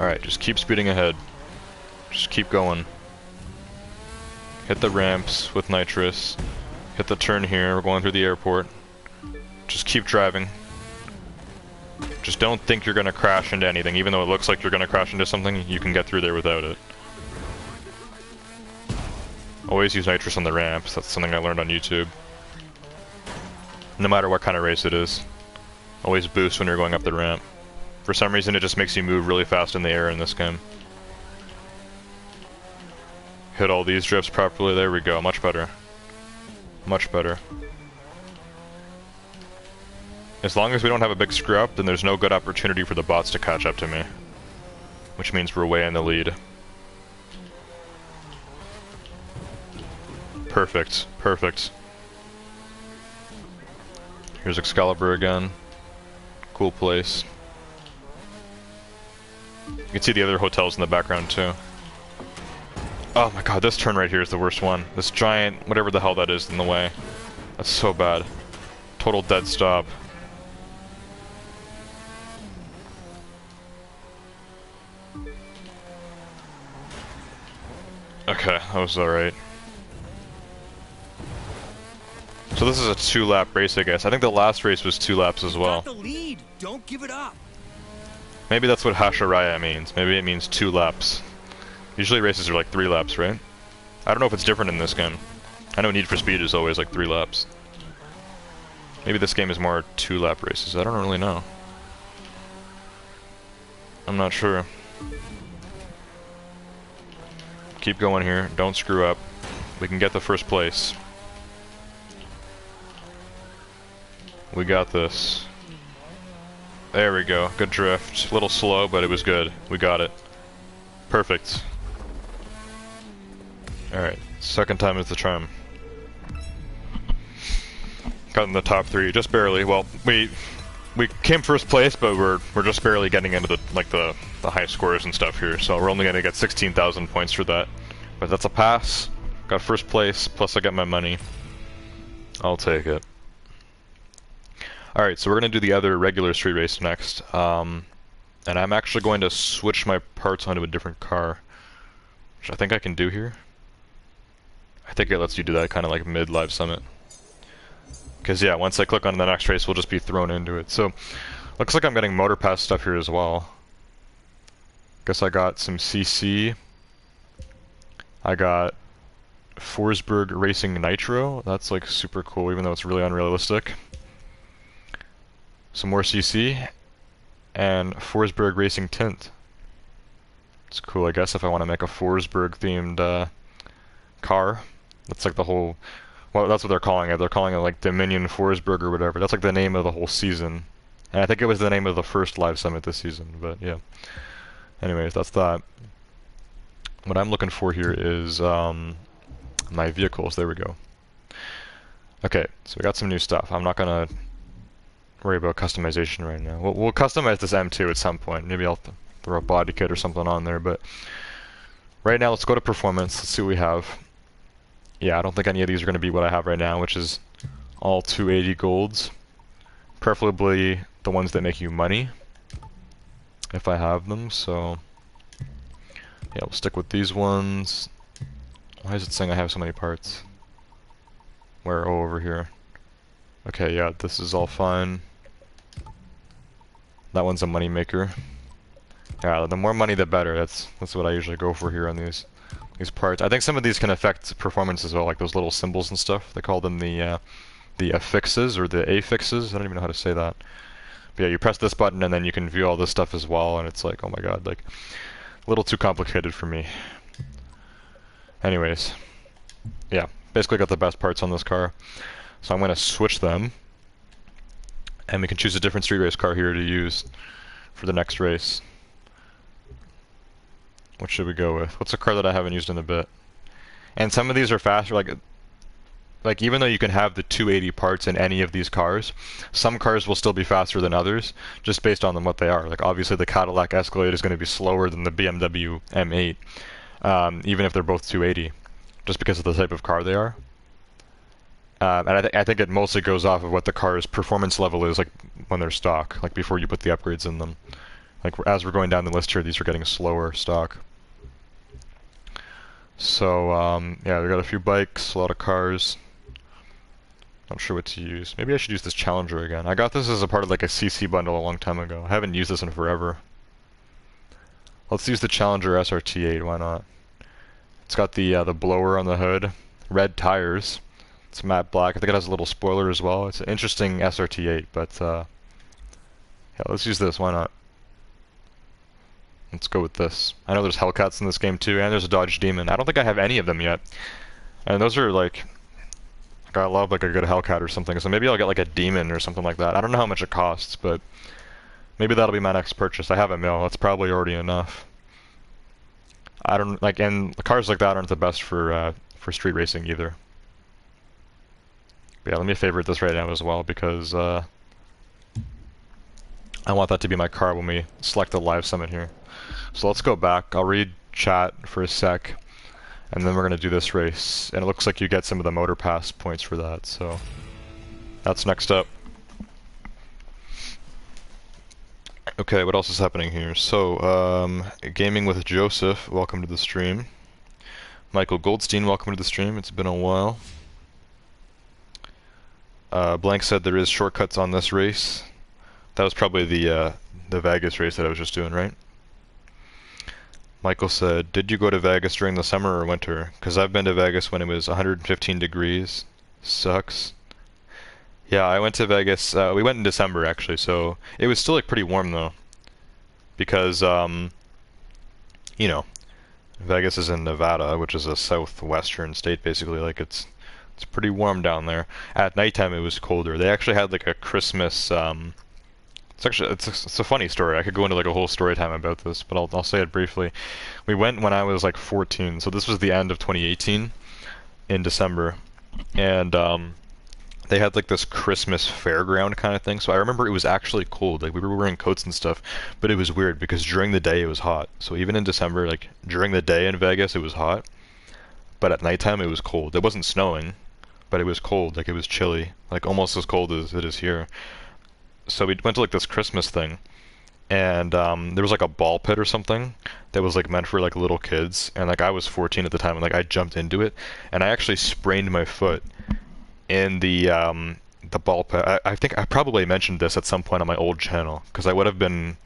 Alright, just keep speeding ahead. Just keep going. Hit the ramps with Nitrous. Hit the turn here, we're going through the airport. Just keep driving. Just don't think you're gonna crash into anything. Even though it looks like you're gonna crash into something, you can get through there without it. Always use Nitrous on the ramps, that's something I learned on YouTube. No matter what kind of race it is. Always boost when you're going up the ramp. For some reason it just makes you move really fast in the air in this game. Hit all these drifts properly, there we go, much better. Much better. As long as we don't have a big screw up, then there's no good opportunity for the bots to catch up to me. Which means we're way in the lead. Perfect, perfect. Here's Excalibur again. Cool place. You can see the other hotels in the background too. Oh my god, this turn right here is the worst one. This giant, whatever the hell that is in the way. That's so bad. Total dead stop. Okay, that was alright. So this is a 2-lap race, I guess. I think the last race was 2 laps as well. Got the lead. Don't give it up. Maybe that's what Hashiriya means. Maybe it means 2 laps. Usually races are like 3 laps, right? I don't know if it's different in this game. I know Need for Speed is always like 3 laps. Maybe this game is more 2-lap races. I don't really know. I'm not sure. Keep going here. Don't screw up. We can get the first place. We got this. There we go. Good drift. A little slow, but it was good. We got it. Perfect. Alright. Second time is the charm. Got in the top 3, just barely. Well, we came first place, but we're just barely getting into the high scores and stuff here. So we're only gonna get 16,000 points for that. But that's a pass. Got first place, plus I got my money. I'll take it. Alright, so we're going to do the other regular street race next. And I'm actually going to switch my parts onto a different car. Which I think I can do here. I think it lets you do that kind of like mid-live summit. Because yeah, once I click on the next race, we'll just be thrown into it. So, looks like I'm getting motor pass stuff here as well. Guess I got some CC. I got Forsberg Racing Nitro. That's like super cool, even though it's really unrealistic. Some more CC, and Forsberg Racing Tint. It's cool, I guess, if I want to make a Forsberg themed car. That's like the whole, well, that's what they're calling it. They're calling it like Dominion Forsberg or whatever. That's like the name of the whole season. And I think it was the name of the first live summit this season, but yeah. Anyways, that's that. What I'm looking for here is my vehicles. There we go. Okay, so we got some new stuff. I'm not gonna worry about customization right now. We'll customize this M2 at some point. Maybe I'll throw a body kit or something on there, but right now let's go to performance. Let's see what we have. Yeah, I don't think any of these are going to be what I have right now, which is all 280 golds. Preferably the ones that make you money, if I have them, so yeah, we'll stick with these ones. Why is it saying I have so many parts? Where? Oh, over here. Okay, yeah, this is all fine. That one's a money maker. Yeah, the more money the better. That's what I usually go for here on these parts. I think some of these can affect performance as well, like those little symbols and stuff. They call them the affixes or the affixes. I don't even know how to say that. But yeah, you press this button and then you can view all this stuff as well, and it's like, oh my god, like a little too complicated for me. Anyways, yeah, basically got the best parts on this car. So I'm going to switch them, and we can choose a different street race car here to use for the next race. What should we go with? What's a car that I haven't used in a bit? And some of these are faster, like even though you can have the 280 parts in any of these cars, some cars will still be faster than others, just based on what they are. Like obviously the Cadillac Escalade is going to be slower than the BMW M8, even if they're both 280, just because of the type of car they are. And I think it mostly goes off of what the car's performance level is, like when they're stock, like before you put the upgrades in them. Like as we're going down the list here, these are getting slower stock. So yeah, we got a few bikes, a lot of cars. Not sure what to use. Maybe I should use this Challenger again. I got this as a part of like a CC bundle a long time ago. I haven't used this in forever. Let's use the Challenger SRT8. Why not? It's got the blower on the hood, red tires. It's matte black. I think it has a little spoiler as well. It's an interesting SRT8, but yeah, let's use this. Why not? Let's go with this. I know there's Hellcats in this game too, and there's a Dodge Demon. I don't think I have any of them yet. And those are like I love like a good Hellcat or something, so maybe I'll get like a Demon or something like that. I don't know how much it costs, but maybe that'll be my next purchase. I have a mil. That's probably already enough. I don't like, and cars like that aren't the best for street racing either. But yeah, let me favorite this right now as well because I want that to be my car when we select the live summit here. So let's go back. I'll read chat for a sec, and then we're going to do this race. And it looks like you get some of the Motor Pass points for that, so that's next up. Okay, what else is happening here? So, Gaming with Joseph, welcome to the stream. Michael Goldstein, welcome to the stream. It's been a while. Blank said there is shortcuts on this race. That was probably the Vegas race that I was just doing, right? Michael said, did you go to Vegas during the summer or winter? Because I've been to Vegas when it was 115 degrees. Sucks. Yeah, I went to Vegas. We went in December, actually, so it was still like pretty warm, though. Because, you know, Vegas is in Nevada, which is a southwestern state, basically. Like, it's pretty warm down there. At nighttime, it was colder. They actually had, like, a Christmas, it's a funny story. I could go into like a whole story time about this, but I'll say it briefly. We went when I was like 14, so this was the end of 2018 in December, and they had like this Christmas fairground kind of thing. So I remember it was actually cold. Like we were wearing coats and stuff, but it was weird because during the day it was hot. So even in December, like during the day in Vegas, it was hot, but at nighttime it was cold. It wasn't snowing, but it was cold. Like it was chilly, like almost as cold as it is here. So we went to like this Christmas thing, and there was like a ball pit or something that was like meant for like little kids, and like I was 14 at the time, and like I jumped into it, and I actually sprained my foot in the ball pit. I think I probably mentioned this at some point on my old channel, because I would have been,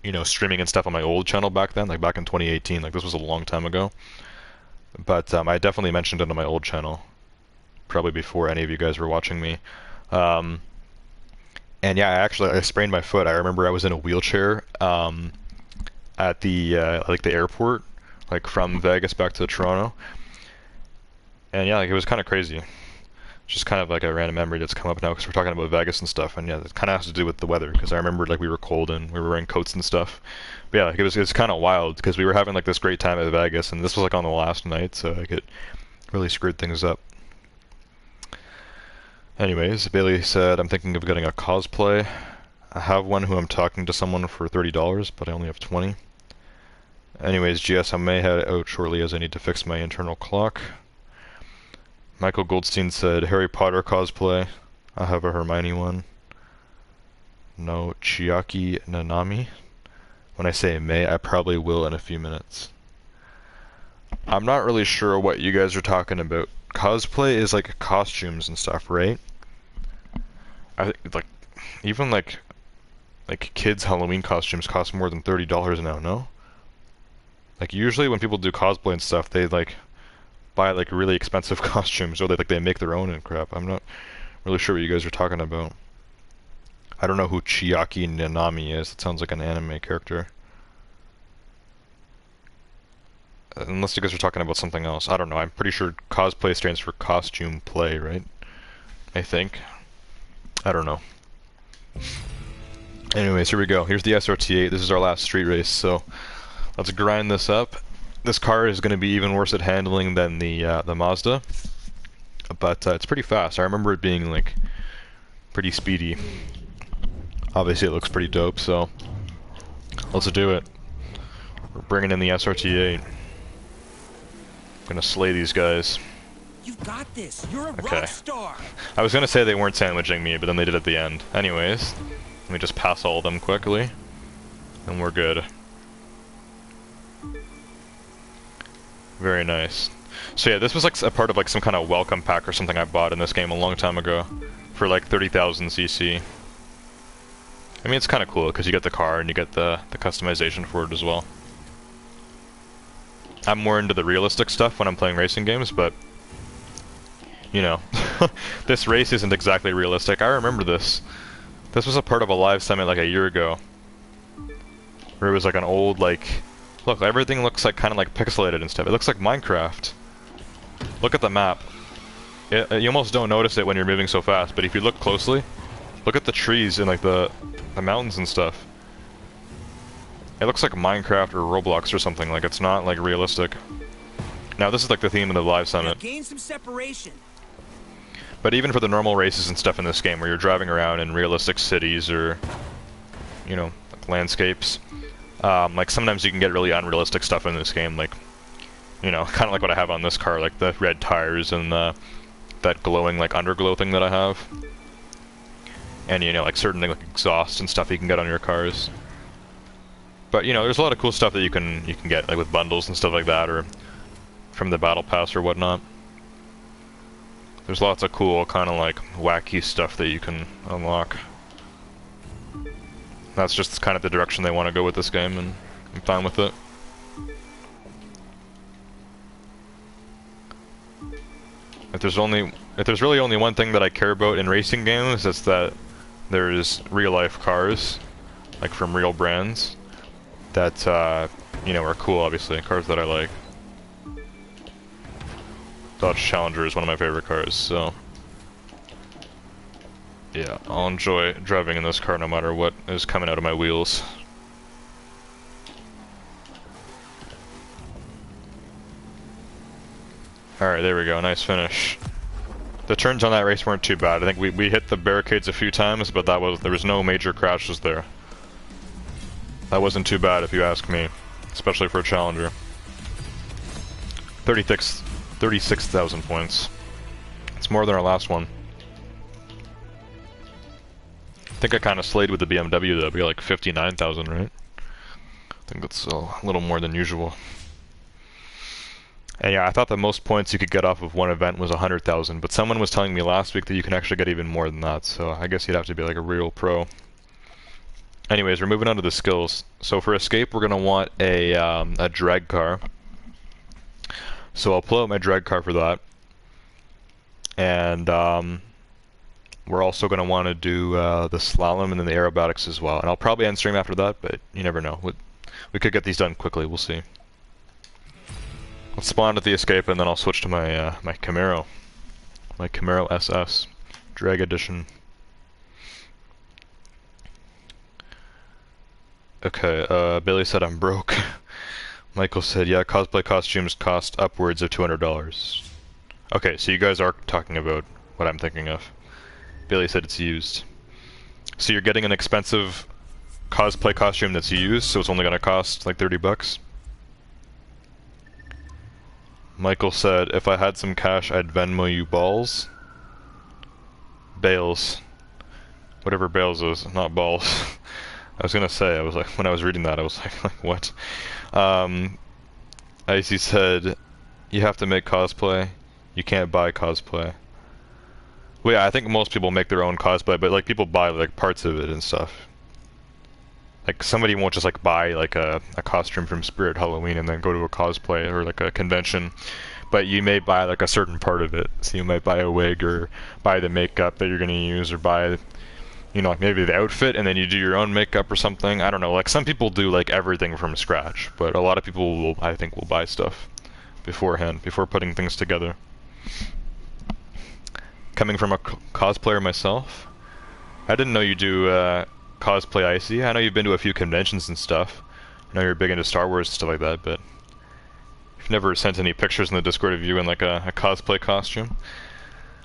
you know, streaming and stuff on my old channel back then, like back in 2018. Like this was a long time ago, but I definitely mentioned it on my old channel, probably before any of you guys were watching me. And yeah, I sprained my foot. I remember I was in a wheelchair at the like the airport, like from Vegas back to Toronto. And yeah, like it was kind of crazy. Just kind of like a random memory that's come up now because we're talking about Vegas and stuff. And yeah, it kind of has to do with the weather because I remember like we were cold and we were wearing coats and stuff. But yeah, like, it was kind of wild because we were having like this great time at Vegas, and this was like on the last night, so like it really screwed things up. Anyways, Bailey said, I'm thinking of getting a cosplay. I have one who I'm talking to someone for $30, but I only have 20. Anyways, GS, I may head out shortly as I need to fix my internal clock. Michael Goldstein said, Harry Potter cosplay. I have a Hermione one. No Chiaki Nanami. When I say may, I probably will in a few minutes. I'm not really sure what you guys are talking about. Cosplay is like costumes and stuff, right? Like even like kids' Halloween costumes cost more than $30 now, no? Like usually when people do cosplay and stuff, they like buy like really expensive costumes, or they make their own and crap. I'm not really sure what you guys are talking about. I don't know who Chiaki Nanami is. It sounds like an anime character. Unless you guys are talking about something else. I don't know. I'm pretty sure cosplay stands for costume play, right? I think. I don't know. Anyways, here we go. Here's the SRT8. This is our last street race, so let's grind this up. This car is going to be even worse at handling than the Mazda, but it's pretty fast. I remember it being like pretty speedy. Obviously, it looks pretty dope, so let's do it. We're bringing in the SRT8. Gonna slay these guys. You got this. You're a Okay. rock star. I was gonna say they weren't sandwiching me, but then they did at the end. Anyways, let me just pass all of them quickly, and we're good. Very nice. So yeah, this was like a part of like some kind of welcome pack or something I bought in this game a long time ago for like 30,000 CC. I mean, it's kind of cool because you get the car and you get the customization for it as well. I'm more into the realistic stuff when I'm playing racing games, but you know, this race isn't exactly realistic. I remember this. This was a part of a live summit like a year ago, where it was like an old like, look, everything looks like kind of like pixelated and stuff. It looks like Minecraft. Look at the map. You almost don't notice it when you're moving so fast, but if you look closely, look at the trees and like the mountains and stuff. It looks like Minecraft or Roblox or something. Like it's not like realistic. Now this is like the theme of the live summit. Gain some separation. But even for the normal races and stuff in this game, where you're driving around in realistic cities or, you know, like landscapes, like sometimes you can get really unrealistic stuff in this game. Like, you know, kind of like what I have on this car, like the red tires and that glowing like underglow thing that I have. And you know, like certain things like exhaust and stuff you can get on your cars. But you know, there's a lot of cool stuff that you can get like with bundles and stuff like that, or from the battle pass or whatnot. There's lots of cool kind of like wacky stuff that you can unlock. That's just kind of the direction they want to go with this game, and I'm fine with it. If there's really only one thing that I care about in racing games, it's that there's real life cars, like from real brands, that you know, are cool. Obviously, cars that I like. Dodge Challenger is one of my favorite cars, so yeah, I'll enjoy driving in this car no matter what is coming out of my wheels. Alright, there we go, nice finish. The turns on that race weren't too bad. I think we hit the barricades a few times, but there was no major crashes there. That wasn't too bad if you ask me, especially for a Challenger. 36,000 points. It's more than our last one. I think I kind of slayed with the BMW though. We got like 59,000, right? I think that's a little more than usual. And yeah, I thought the most points you could get off of one event was 100,000, but someone was telling me last week that you can actually get even more than that, so I guess you'd have to be like a real pro. Anyways, we're moving on to the skills. So for escape, we're gonna want a drag car. So I'll pull out my drag car for that. And we're also going to want to do the slalom and then the aerobatics as well. And I'll probably end stream after that, but you never know. We could get these done quickly, we'll see. Let's spawn at the escape and then I'll switch to my my Camaro. My Camaro SS. Drag edition. Okay, Billy said I'm broke. Michael said, yeah, cosplay costumes cost upwards of $200. Okay, so you guys are talking about what I'm thinking of. Bailey said it's used. So you're getting an expensive cosplay costume that's used, so it's only gonna cost like 30 bucks. Michael said, if I had some cash, I'd Venmo you balls. Bales. Whatever bales is, not balls. I was gonna say, I was like, when I was reading that, I was like what? Icy said, you have to make cosplay. You can't buy cosplay. Well, yeah, I think most people make their own cosplay, but like people buy like parts of it and stuff. Like somebody won't just like buy like a costume from Spirit Halloween and then go to a cosplay or like a convention, but you may buy like a certain part of it. So you might buy a wig or buy the makeup that you're gonna use, or buy, you know, like maybe the outfit and then you do your own makeup or something. I don't know. Like some people do like everything from scratch, but a lot of people will, I think, will buy stuff beforehand before putting things together. Coming from a cosplayer myself, I didn't know you do cosplay, Icy. I know you've been to a few conventions and stuff. I know you're big into Star Wars and stuff like that, but you've never sent any pictures in the Discord of you in like a cosplay costume.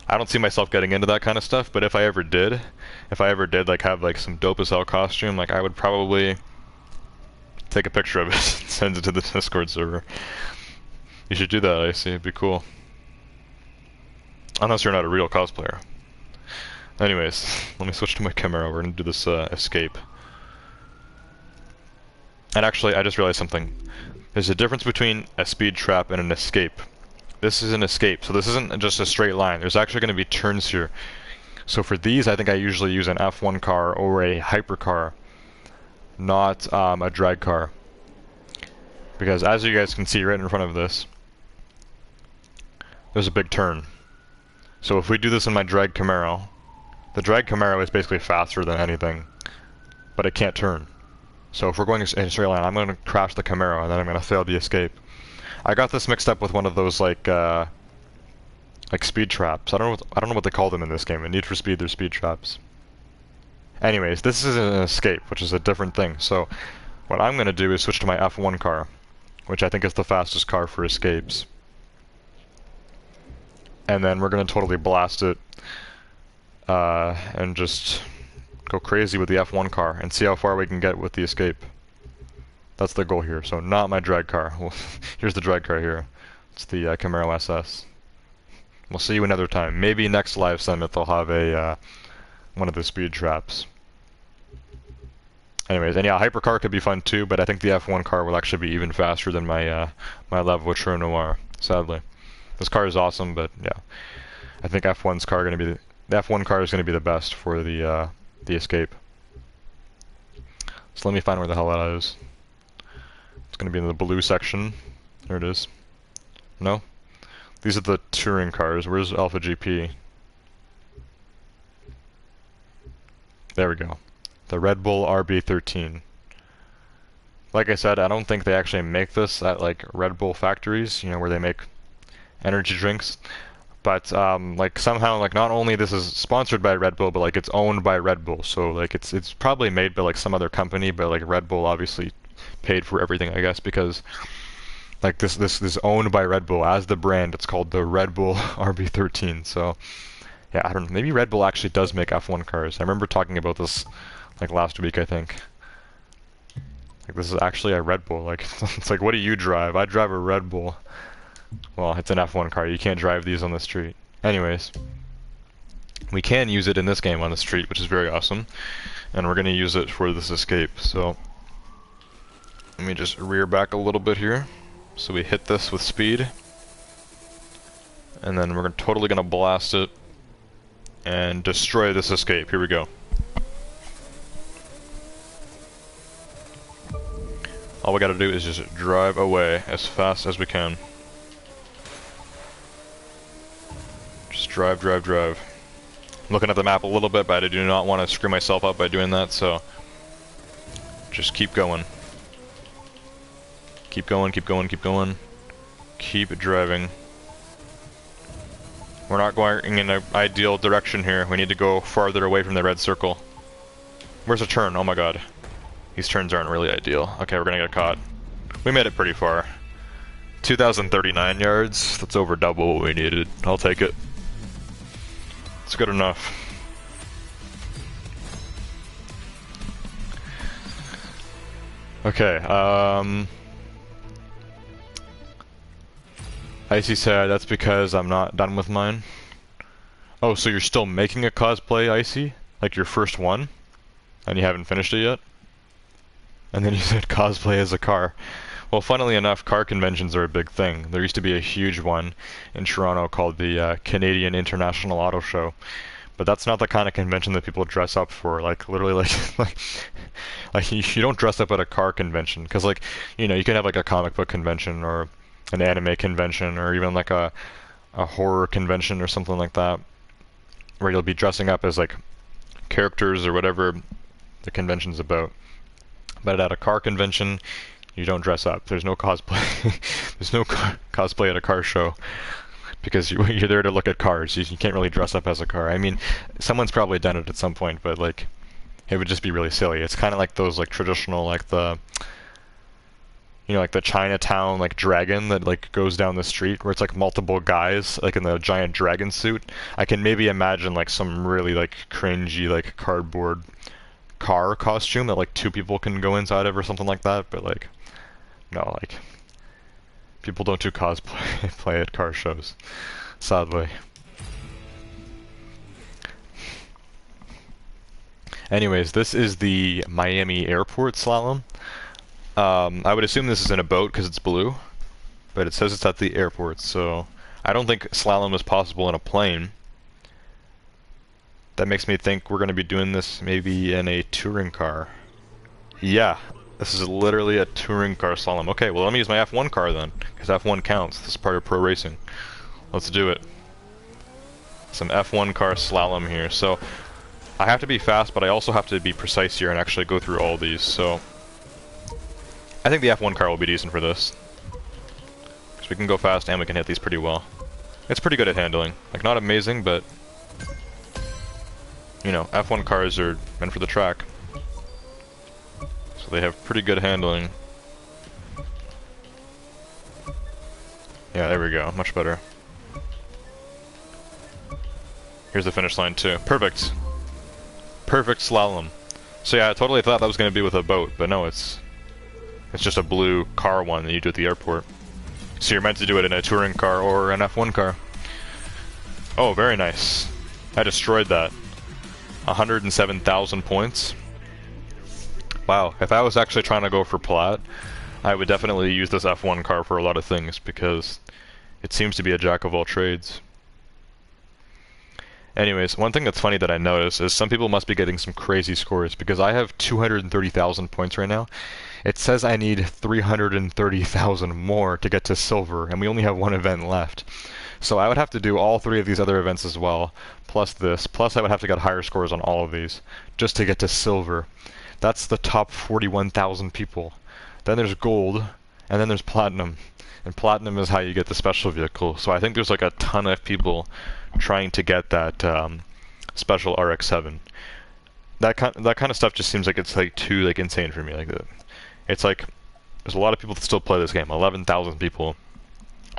I don't see myself getting into that kind of stuff, but if I ever did like have like some dope as hell costume, like I would probably take a picture of it and send it to the Discord server. You should do that, Icy. It'd be cool. Unless you're not a real cosplayer. Anyways, let me switch to my camera. We're gonna do this escape. And actually, I just realized something. There's a difference between a speed trap and an escape. This is an escape, so this isn't just a straight line. There's actually gonna be turns here. So for these, I think I usually use an F1 car or a hypercar, not a drag car. Because as you guys can see right in front of this, there's a big turn. So if we do this in my drag Camaro, the drag Camaro is basically faster than anything, but it can't turn. So if we're going in a straight line, I'm going to crash the Camaro and then I'm going to fail the escape. I got this mixed up with one of those like speed traps. I don't know what they call them in this game. In Need for Speed, they're speed traps. Anyways, this is an escape, which is a different thing. So what I'm going to do is switch to my F1 car, which I think is the fastest car for escapes. And then we're going to totally blast it and just go crazy with the F1 car and see how far we can get with the escape. That's the goal here. So not my drag car. Well, here's the drag car here. It's the Camaro SS. We'll see you another time. Maybe next live summit they'll have a one of the speed traps. Anyways, and yeah, hypercar could be fun too, but I think the F1 car will actually be even faster than my my Lavvoiture Noir. Sadly, this car is awesome, but yeah, I think F1's car gonna be the F1 car is gonna be the best for the escape. So let me find where the hell that is. It's gonna be in the blue section. There it is. No? These are the touring cars. Where's Alpha GP? There we go. The Red Bull Rb13. Like I said, I don't think they actually make this at like Red Bull factories, you know, where they make energy drinks. But like somehow, like not only this is sponsored by Red Bull, but like it's owned by Red Bull. So like it's probably made by like some other company, but like Red Bull obviously paid for everything, I guess, because like this is owned by Red Bull as the brand. It's called the Red Bull Rb13. So yeah, I don't know. Maybe Red Bull actually does make F1 cars. I remember talking about this like last week, I think. Like this is actually a Red Bull. Like it's like, what do you drive? I drive a Red Bull. Well, it's an F1 car. You can't drive these on the street. Anyways, we can use it in this game on the street, which is very awesome. And we're going to use it for this escape. So let me just rear back a little bit here. So we hit this with speed. And then we're totally going to blast it and destroy this escape. Here we go. All we got to do is just drive away as fast as we can. Just drive, drive, drive. I'm looking at the map a little bit, but I do not want to screw myself up by doing that, so just keep going. Keep going, keep going, keep going. Keep driving. We're not going in an ideal direction here. We need to go farther away from the red circle. Where's the turn? Oh my god. These turns aren't really ideal. Okay, we're gonna get caught. We made it pretty far. 2,039 yards. That's over double what we needed. I'll take it. It's good enough. Okay, Icy said that's because I'm not done with mine. Oh, so you're still making a cosplay, Icy? Like your first one? And you haven't finished it yet? And then you said cosplay as a car. Well, funnily enough, car conventions are a big thing. There used to be a huge one in Toronto called the Canadian International Auto Show. But that's not the kind of convention that people dress up for. Like, literally, like you don't dress up at a car convention. Because, like, you know, you can have, like, a comic book convention or an anime convention or even, like, a horror convention or something like that. Where you'll be dressing up as, like, characters or whatever the convention's about. But at a car convention, you don't dress up. There's no cosplay. There's no cosplay at a car show because you're there to look at cars. You can't really dress up as a car. I mean, someone's probably done it at some point, but like, it would just be really silly. It's kind of like those like traditional like the, you know, like the Chinatown like dragon that like goes down the street where it's like multiple guys like in the giant dragon suit. I can maybe imagine like some really like cringy like cardboard car costume that like two people can go inside of or something like that, but like no, like people don't do cosplay play at car shows, sadly. Anyways, this is the Miami Airport Slalom. I would assume this is in a boat because it's blue, but it says it's at the airport, so I don't think slalom is possible in a plane. That makes me think we're going to be doing this maybe in a touring car. Yeah, this is literally a touring car slalom. Okay, well let me use my F1 car then, because F1 counts. This is part of pro racing. Let's do it. Some F1 car slalom here. So I have to be fast, but I also have to be precise here and actually go through all these. So I think the F1 car will be decent for this, because we can go fast and we can hit these pretty well. It's pretty good at handling. Like, not amazing, but you know, F1 cars are meant for the track. So they have pretty good handling. Yeah, there we go. Much better. Here's the finish line too. Perfect. Perfect slalom. So yeah, I totally thought that was going to be with a boat, but no, it's just a blue car one that you do at the airport. So you're meant to do it in a touring car or an F1 car. Oh, very nice. I destroyed that. 107,000 points. Wow, if I was actually trying to go for plat, I would definitely use this F1 car for a lot of things because it seems to be a jack of all trades. Anyways, one thing that's funny that I noticed is some people must be getting some crazy scores because I have 230,000 points right now. It says I need 330,000 more to get to silver, and we only have one event left. So I would have to do all three of these other events as well, plus this, plus I would have to get higher scores on all of these, just to get to silver. That's the top 41,000 people. Then there's gold, and then there's platinum. And platinum is how you get the special vehicle. So I think there's like a ton of people trying to get that special RX-7. That kind of stuff just seems like it's like too like insane for me. Like it's like there's a lot of people that still play this game. 11,000 people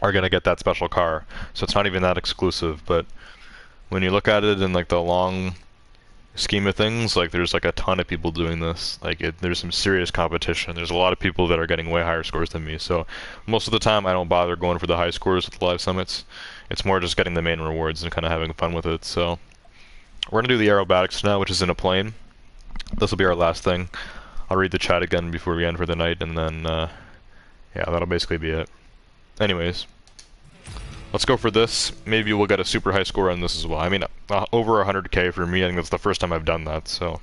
are gonna get that special car, so it's not even that exclusive. But when you look at it in like the long scheme of things, like there's like a ton of people doing this. Like there's some serious competition. There's a lot of people that are getting way higher scores than me. So most of the time I don't bother going for the high scores with the live summits. It's more just getting the main rewards and kind of having fun with it. So we're gonna do the aerobatics now, which is in a plane. This will be our last thing. I'll read the chat again before we end for the night, and then yeah, that'll basically be it. Anyways, let's go for this. Maybe we'll get a super high score on this as well. I mean, over 100k for me. I think that's the first time I've done that, so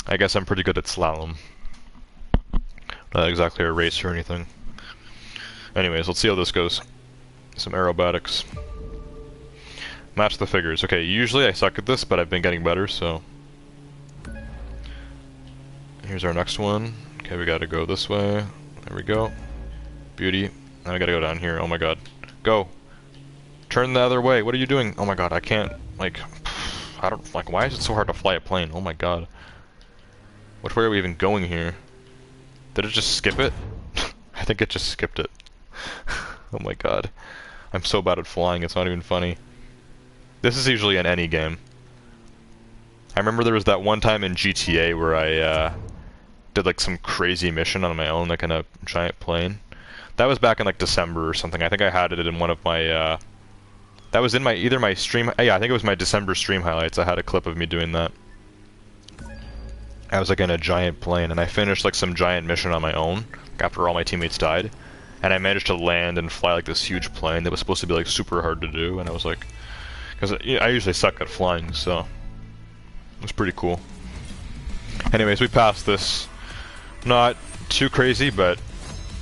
I guess I'm pretty good at slalom. Not exactly a race or anything. Anyways, let's see how this goes. Some aerobatics. Match the figures. Okay, usually I suck at this, but I've been getting better, so here's our next one. Okay, we gotta go this way. There we go. Beauty. Now I gotta go down here. Oh my god. Go! Turn the other way. What are you doing? Oh my god, I can't, like, I don't, like, why is it so hard to fly a plane? Oh my god. Which way are we even going here? Did it just skip it? I think it just skipped it. Oh my god. I'm so bad at flying, it's not even funny. This is usually in any game. I remember there was that one time in GTA where did like some crazy mission on my own, like in a giant plane. That was back in like December or something. I think I had it in one of my, that was in my, either my stream, yeah, I think it was my December stream highlights. I had a clip of me doing that. I was like in a giant plane, and I finished like some giant mission on my own, after all my teammates died. And I managed to land and fly like this huge plane that was supposed to be like super hard to do, and I was like, because I usually suck at flying, so it was pretty cool. Anyways, we passed this. Not too crazy, but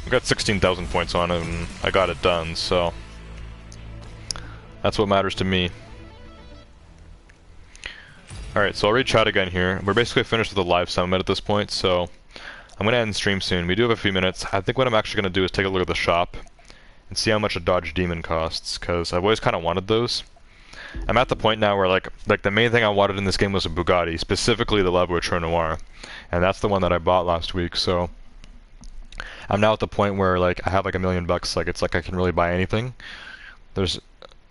we got 16,000 points on it, and I got it done, so that's what matters to me. Alright, so I'll read chat again here. We're basically finished with the live summit at this point, so I'm going to end stream soon. We do have a few minutes. I think what I'm actually going to do is take a look at the shop and see how much a Dodge Demon costs, because I've always kind of wanted those. I'm at the point now where like the main thing I wanted in this game was a Bugatti, specifically the Livestreams Noir, and that's the one that I bought last week, so I'm now at the point where like I have like $1 million, like it's like I can really buy anything. There's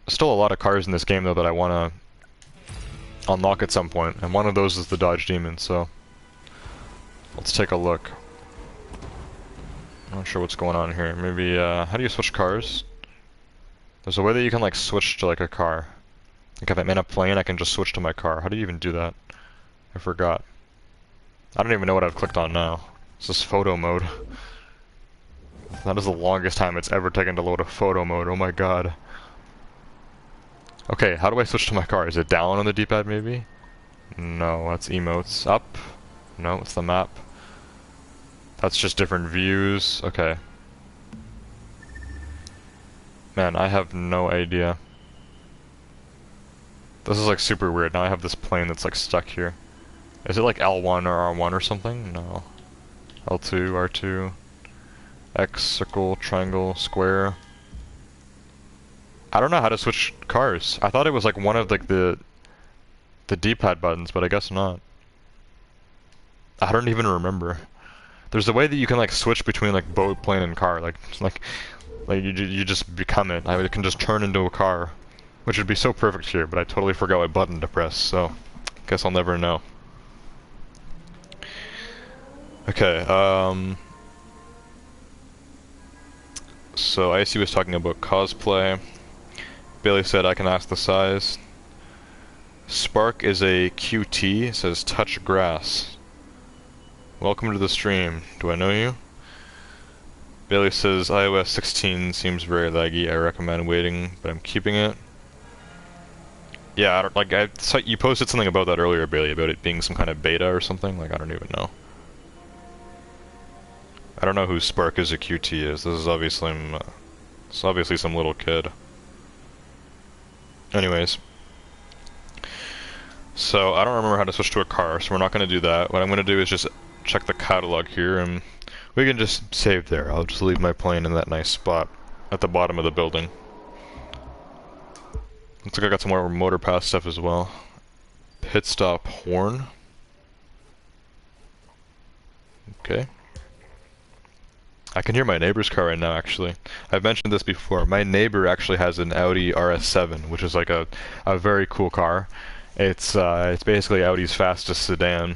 still a lot of cars in this game though that I want to unlock at some point, and one of those is the Dodge Demon, so let's take a look. I'm not sure what's going on here. Maybe, how do you switch cars? There's a way that you can like switch to like a car. Like if I'm in a plane, I can just switch to my car. How do you even do that? I forgot. I don't even know what I've clicked on now. It's just photo mode. That is the longest time it's ever taken to load a photo mode, oh my god. Okay, how do I switch to my car? Is it down on the D-pad maybe? No, that's emotes. Up? No, it's the map. That's just different views. Okay. Man, I have no idea. This is like super weird. Now I have this plane that's like stuck here. Is it like L1 or R1 or something? No. L2, R2, X, circle, triangle, square. I don't know how to switch cars. I thought it was like one of like the D-pad buttons, but I guess not. I don't even remember. There's a way that you can like switch between like boat, plane, and car. Like you just become it. I can just turn into a car, which would be so perfect here. But I totally forgot what button to press, so guess I'll never know. Okay. So Icy was talking about cosplay. Bailey said I can ask the size. Spark is a QT. It says touch grass. Welcome to the stream. Do I know you? Bailey says iOS 16 seems very laggy. I recommend waiting, but I'm keeping it. Yeah, I don't, like I saw you posted something about that earlier, Bailey, about it being some kind of beta or something. Like I don't even know. I don't know who Spark is a QT is. This is obviously it's obviously some little kid. Anyways. So, I don't remember how to switch to a car, so we're not going to do that. What I'm going to do is just check the catalog here, and we can just save there. I'll just leave my plane in that nice spot at the bottom of the building. Looks like I got some more motor pass stuff as well. Pit stop horn. Okay. I can hear my neighbor's car right now, actually. I've mentioned this before. My neighbor actually has an Audi RS7, which is like a very cool car. It's basically Audi's fastest sedan,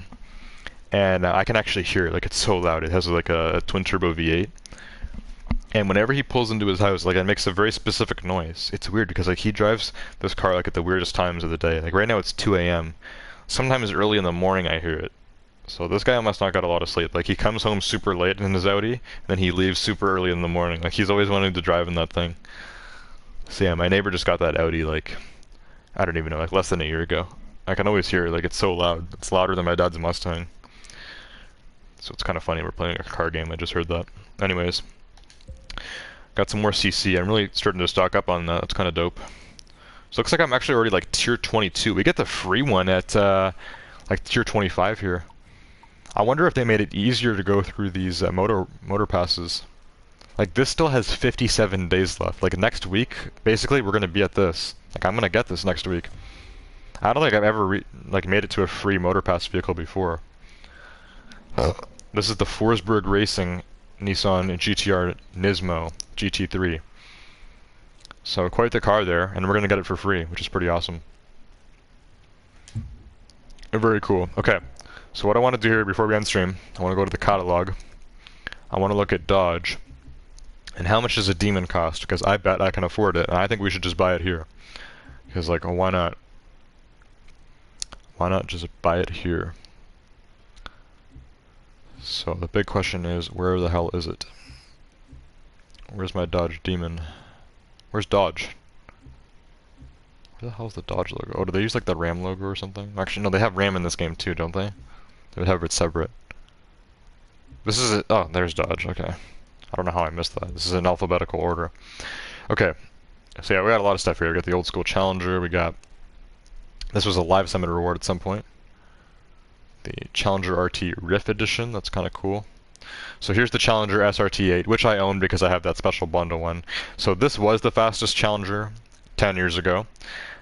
and I can actually hear it. Like it's so loud. It has like a twin turbo V8, and whenever he pulls into his house, like it makes a very specific noise. It's weird because like he drives this car like at the weirdest times of the day. Like right now it's 2 a.m. Sometimes early in the morning I hear it. So this guy must not got a lot of sleep. Like he comes home super late in his Audi, and then he leaves super early in the morning. Like he's always wanting to drive in that thing. So yeah, my neighbor just got that Audi like, I don't even know, like less than a year ago. I can always hear it, like it's so loud. It's louder than my dad's Mustang. So it's kind of funny, we're playing a car game, I just heard that. Anyways. Got some more CC, I'm really starting to stock up on that, that's kind of dope. So it looks like I'm actually already like tier 22. We get the free one at like tier 25 here. I wonder if they made it easier to go through these motor passes. Like this still has 57 days left. Like next week, basically we're gonna be at this. Like I'm gonna get this next week. I don't think I've ever like made it to a free motor pass vehicle before. This is the Forsberg Racing Nissan GTR Nismo GT3. So quite the car there, and we're gonna get it for free, which is pretty awesome. Very cool. Okay. So what I want to do here before we end stream, I want to go to the catalog. I want to look at dodge. And how much does a demon cost? Because I bet I can afford it, and I think we should just buy it here. Because, like, why not? Why not just buy it here? So the big question is, where the hell is it? Where's my dodge demon? Where's dodge? Where the hell is the dodge logo? Oh, do they use like the RAM logo or something? Actually, no, they have RAM in this game too, don't they? They would have it separate. This is it. Oh, there's dodge. Okay. I don't know how I missed that. This is in alphabetical order. Okay. So yeah, we got a lot of stuff here. We got the old school Challenger. We got... This was a live summit reward at some point. The Challenger RT Riff Edition. That's kind of cool. So here's the Challenger SRT8, which I own because I have that special bundle one. So this was the fastest Challenger 10 years ago.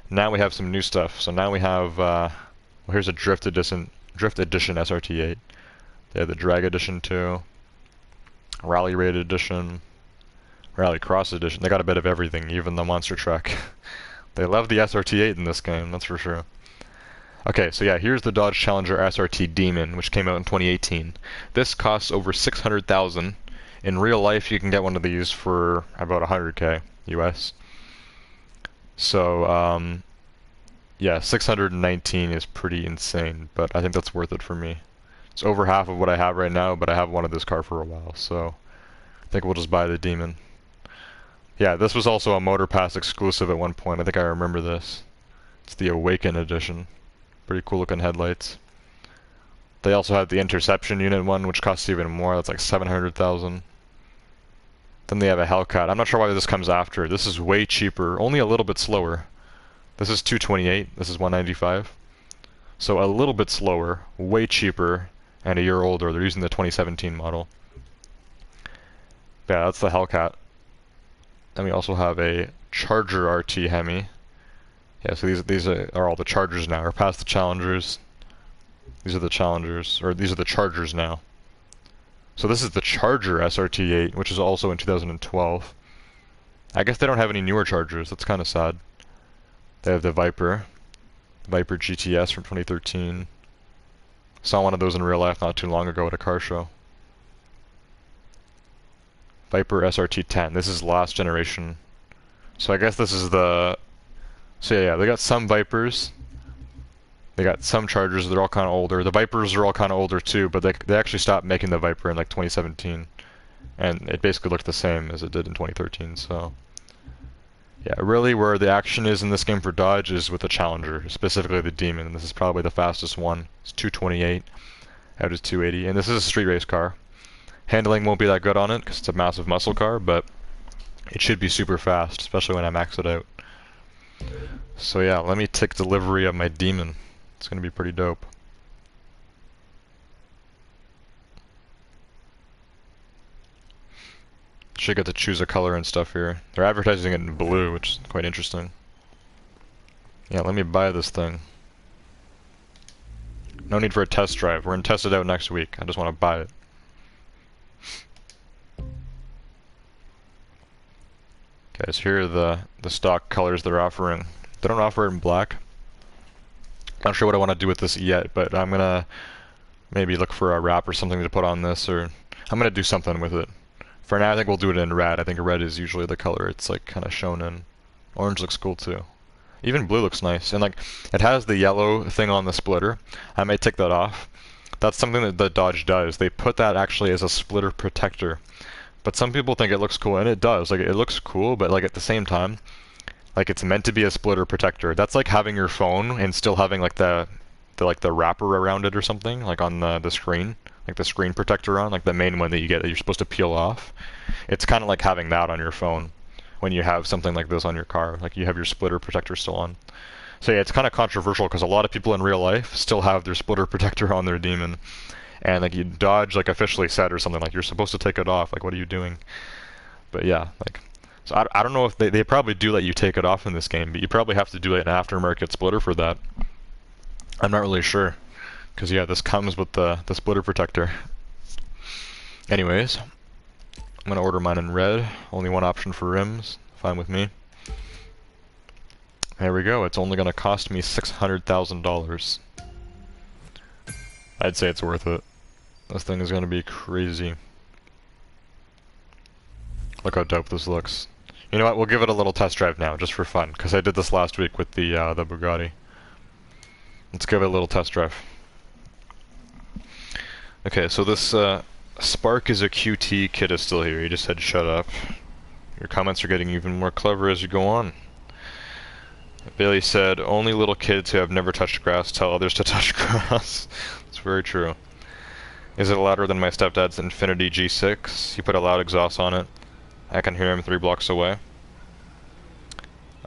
Now we have some new stuff. So now we have... well, here's a Drift Edition SRT8. They have the Drag Edition too. Rally Raid Edition. Rally Cross Edition. They got a bit of everything, even the monster truck. They love the SRT8 in this game, that's for sure. Okay, so yeah, here's the Dodge Challenger SRT Demon, which came out in 2018. This costs over $600,000. In real life, you can get one of these for about 100K US. So, yeah, 619 is pretty insane, but I think that's worth it for me. It's over half of what I have right now, but I have wanted this car for a while, so I think we'll just buy the Demon. Yeah, this was also a Motor Pass exclusive at one point. I think I remember this. It's the Awaken Edition. Pretty cool looking headlights. They also had the Interception Unit one, which costs even more. That's like 700,000. Then they have a Hellcat. I'm not sure why this comes after. This is way cheaper, only a little bit slower. This is 228. This is 195. So a little bit slower, way cheaper, and a year older. They're using the 2017 model. Yeah, that's the Hellcat. Then we also have a Charger RT Hemi. Yeah, so these are all the Chargers now. We're past the Challengers. These are the Challengers, or these are the Chargers now. So this is the Charger SRT8, which is also in 2012. I guess they don't have any newer Chargers. That's kind of sad. They have the Viper GTS from 2013. Saw one of those in real life not too long ago at a car show. Viper SRT10. This is last generation. So I guess this is the... So yeah, they got some Vipers. They got some Chargers. They're all kind of older. The Vipers are all kind of older too, but they actually stopped making the Viper in like 2017. And it basically looked the same as it did in 2013, so... Yeah, really where the action is in this game for Dodge is with the Challenger, specifically the Demon, and this is probably the fastest one. It's 228 out of 280, and this is a street race car. Handling won't be that good on it because it's a massive muscle car, but it should be super fast, especially when I max it out. So yeah, let me take delivery of my Demon. It's going to be pretty dope. Should get to choose a color and stuff here. They're advertising it in blue, which is quite interesting. Yeah, let me buy this thing. No need for a test drive. We're going to test it out next week. I just want to buy it. Okay, so here are the stock colors they're offering. They don't offer it in black. Not sure what I want to do with this yet, but I'm going to maybe look for a wrap or something to put on this, or I'm going to do something with it. For now, I think we'll do it in red. I think red is usually the color it's like kind of shown in. Orange looks cool too. Even blue looks nice. And like, it has the yellow thing on the splitter. I may take that off. That's something that the Dodge does. They put that actually as a splitter protector. But some people think it looks cool, and it does. Like, it looks cool, but like at the same time, like it's meant to be a splitter protector. That's like having your phone and still having like the wrapper around it or something, like on the screen. Like the screen protector on, like the main one that you get that you're supposed to peel off. It's kind of like having that on your phone when you have something like this on your car. Like you have your splitter protector still on. So yeah, it's kind of controversial because a lot of people in real life still have their splitter protector on their Demon. And like Dodge like officially said or something like you're supposed to take it off. Like what are you doing? But yeah, like so I don't know if they probably do let you take it off in this game, but you probably have to do an aftermarket splitter for that. I'm not really sure. Because yeah, this comes with the splitter protector. Anyways, I'm going to order mine in red. Only one option for rims. Fine with me. There we go. It's only going to cost me $600,000. I'd say it's worth it. This thing is gonna be crazy. Look how dope this looks. You know what? We'll give it a little test drive now, just for fun, because I did this last week with the Bugatti. Let's give it a little test drive. Okay, so this Spark is a QT kid is still here. He just said shut up. Your comments are getting even more clever as you go on. Bailey said, only little kids who have never touched grass tell others to touch grass. It's very true. Is it louder than my stepdad's Infiniti G6? He put a loud exhaust on it. I can hear him 3 blocks away.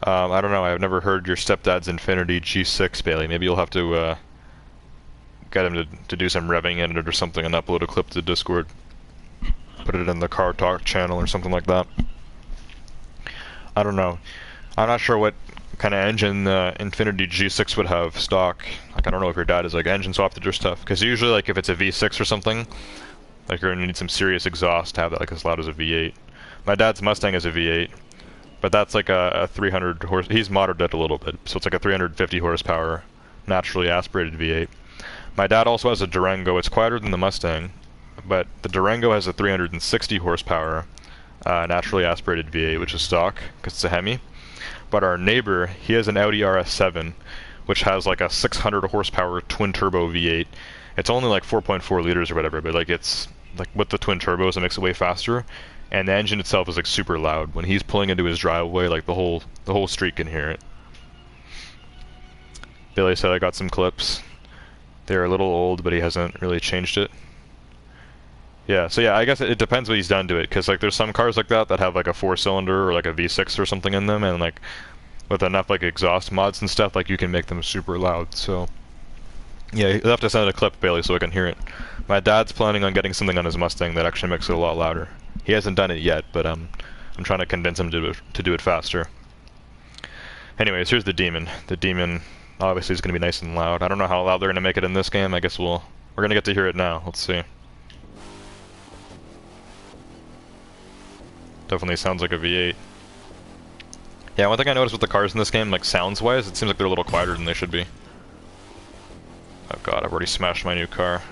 I don't know, I've never heard your stepdad's Infiniti G6, Bailey. Maybe you'll have to get him to do some revving in it or something and upload a clip to Discord. Put it in the Car Talk channel or something like that. I don't know. I'm not sure what kind of engine the Infiniti G6 would have stock. Like, I don't know if your dad is like engine swapped or stuff, because usually like if it's a V6 or something, like you're gonna need some serious exhaust to have that like as loud as a V8. My dad's Mustang is a V8, but that's like a 300 horse. He's modded it a little bit, so it's like a 350 horsepower naturally aspirated V8. My dad also has a Durango. It's quieter than the Mustang, but the Durango has a 360 horsepower naturally aspirated V8, which is stock because it's a Hemi. But our neighbor, he has an Audi RS7, which has like a 600 horsepower twin turbo V8. It's only like 4.4 liters or whatever, but like it's like with the twin turbos, it makes it way faster. And the engine itself is like super loud. When he's pulling into his driveway, like the whole street can hear it. Billy said I got some clips. They're a little old, but he hasn't really changed it. Yeah, so yeah, I guess it depends what he's done to it, because like there's some cars like that that have like a 4-cylinder or like a V6 or something in them, and like with enough like exhaust mods and stuff, like you can make them super loud. So yeah, you'll have to send a clip, Bailey, so I can hear it. My dad's planning on getting something on his Mustang that actually makes it a lot louder. He hasn't done it yet, but I'm trying to convince him to do it faster. Anyways, here's the Demon. The Demon obviously is going to be nice and loud. I don't know how loud they're going to make it in this game. I guess we're going to get to hear it now. Let's see. Definitely sounds like a V8. Yeah, one thing I noticed with the cars in this game, like sounds-wise, it seems like they're a little quieter than they should be. Oh god, I've already smashed my new car.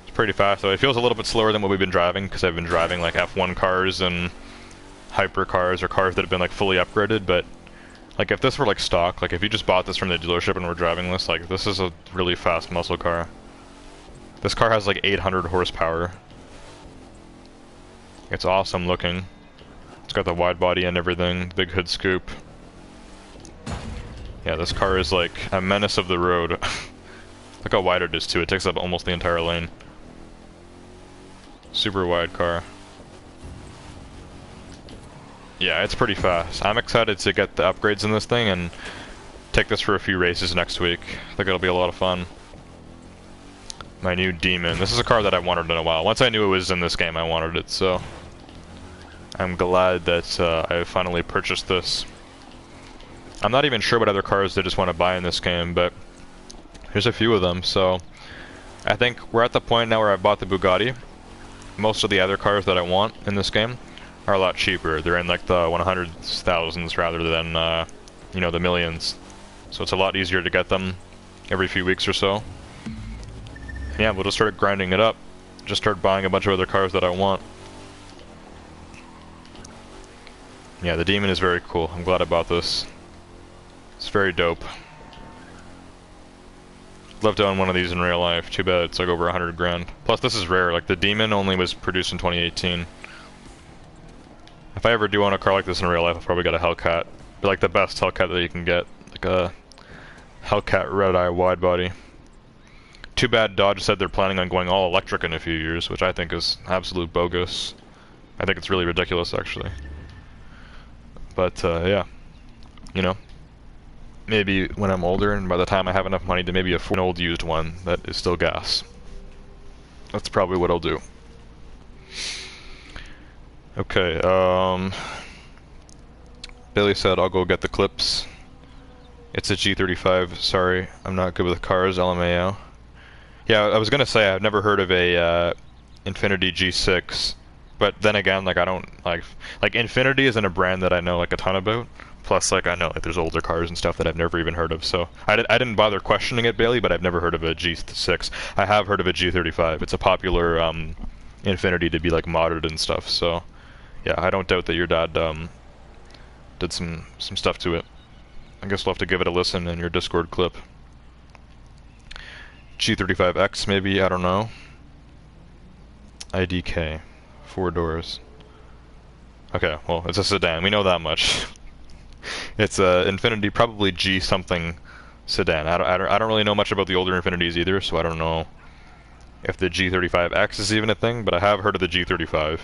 It's pretty fast though. It feels a little bit slower than what we've been driving, because I've been driving like F1 cars and hyper cars or cars that have been like fully upgraded, but like if this were like stock, like if you just bought this from the dealership and were driving this, like this is a really fast muscle car. This car has like 800 horsepower. It's awesome looking. It's got the wide body and everything, big hood scoop. Yeah, this car is like a menace of the road. Look how wide it is too, it takes up almost the entire lane. Super wide car. Yeah, it's pretty fast. I'm excited to get the upgrades in this thing and take this for a few races next week. I think it'll be a lot of fun. My new Demon. This is a car that I wanted in a while. Once I knew it was in this game, I wanted it, so I'm glad that I finally purchased this. I'm not even sure what other cars they just want to buy in this game, but there's a few of them, so I think we're at the point now where I've bought the Bugatti. Most of the other cars that I want in this game are a lot cheaper. They're in like the 100,000s rather than, you know, the millions. So it's a lot easier to get them every few weeks or so. Yeah, we'll just start grinding it up. Just start buying a bunch of other cars that I want. Yeah, the Demon is very cool. I'm glad I bought this. It's very dope. Love to own one of these in real life. Too bad it's like over 100 grand. Plus this is rare. Like the Demon only was produced in 2018. If I ever do own a car like this in real life, I'll probably get a Hellcat. But like the best Hellcat that you can get. Like a Hellcat Red Eye wide body. Too bad Dodge said they're planning on going all electric in a few years, which I think is absolute bogus. I think it's really ridiculous, actually. But, yeah. You know. Maybe when I'm older and by the time I have enough money to maybe afford an old used one that is still gas. That's probably what I'll do. Okay, Billy said I'll go get the clips. It's a G35, sorry, I'm not good with cars, LMAO. Yeah, I was gonna say I've never heard of a Infiniti G6, but then again, like I don't like Infiniti isn't a brand that I know like a ton about. Plus, like, I know like there's older cars and stuff that I've never even heard of, so I didn't bother questioning it, Bailey, but I've never heard of a G6. I have heard of a G35. It's a popular Infinity to be like modded and stuff, so yeah, I don't doubt that your dad did some stuff to it. I guess we'll have to give it a listen in your Discord clip. G35X maybe, I don't know. IDK, 4 doors. Okay, well, it's a sedan, we know that much. It's a Infinity, probably G something sedan. I don't really know much about the older Infinities either, so I don't know if the G35X is even a thing, but I have heard of the G35.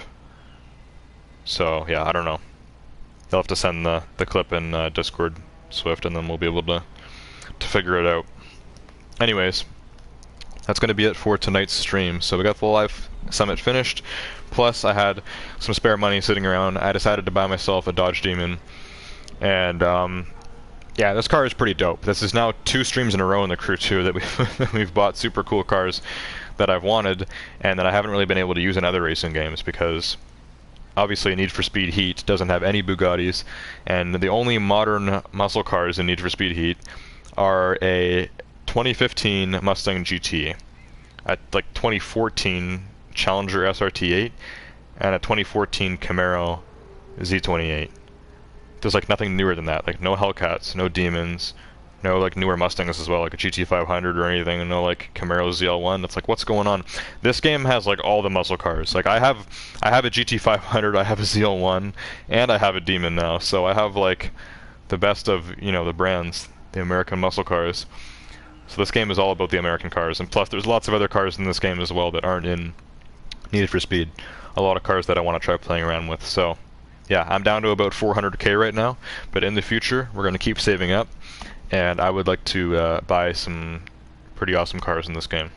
So, yeah, I don't know. You'll have to send the clip in Discord Swift, and then we'll be able to figure it out. Anyways, that's going to be it for tonight's stream. So we got the live summit finished, plus I had some spare money sitting around. I decided to buy myself a Dodge Demon, and yeah, this car is pretty dope. This is now 2 streams in a row in the Crew 2 that we've bought super cool cars that I've wanted, and that I haven't really been able to use in other racing games, because obviously Need for Speed Heat doesn't have any Bugattis, and the only modern muscle cars in Need for Speed Heat are a 2015 Mustang GT, a like 2014 Challenger SRT8, and a 2014 Camaro Z28. There's like nothing newer than that, like no Hellcats, no Demons, no like newer Mustangs as well, like a GT500 or anything, and no like Camaro ZL1. It's like, what's going on? This game has like all the muscle cars. Like I have a GT500, I have a ZL1, and I have a Demon now. So I have like the best of, you know, the brands, the American muscle cars. So this game is all about the American cars, and plus there's lots of other cars in this game as well that aren't in Need for Speed. A lot of cars that I want to try playing around with. So yeah, I'm down to about 400k right now, but in the future we're going to keep saving up, and I would like to buy some pretty awesome cars in this game.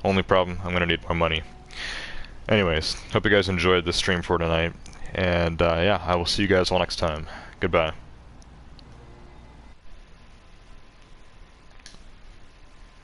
Only problem, I'm going to need more money. Anyways, hope you guys enjoyed this stream for tonight, and yeah, I will see you guys all next time. Goodbye.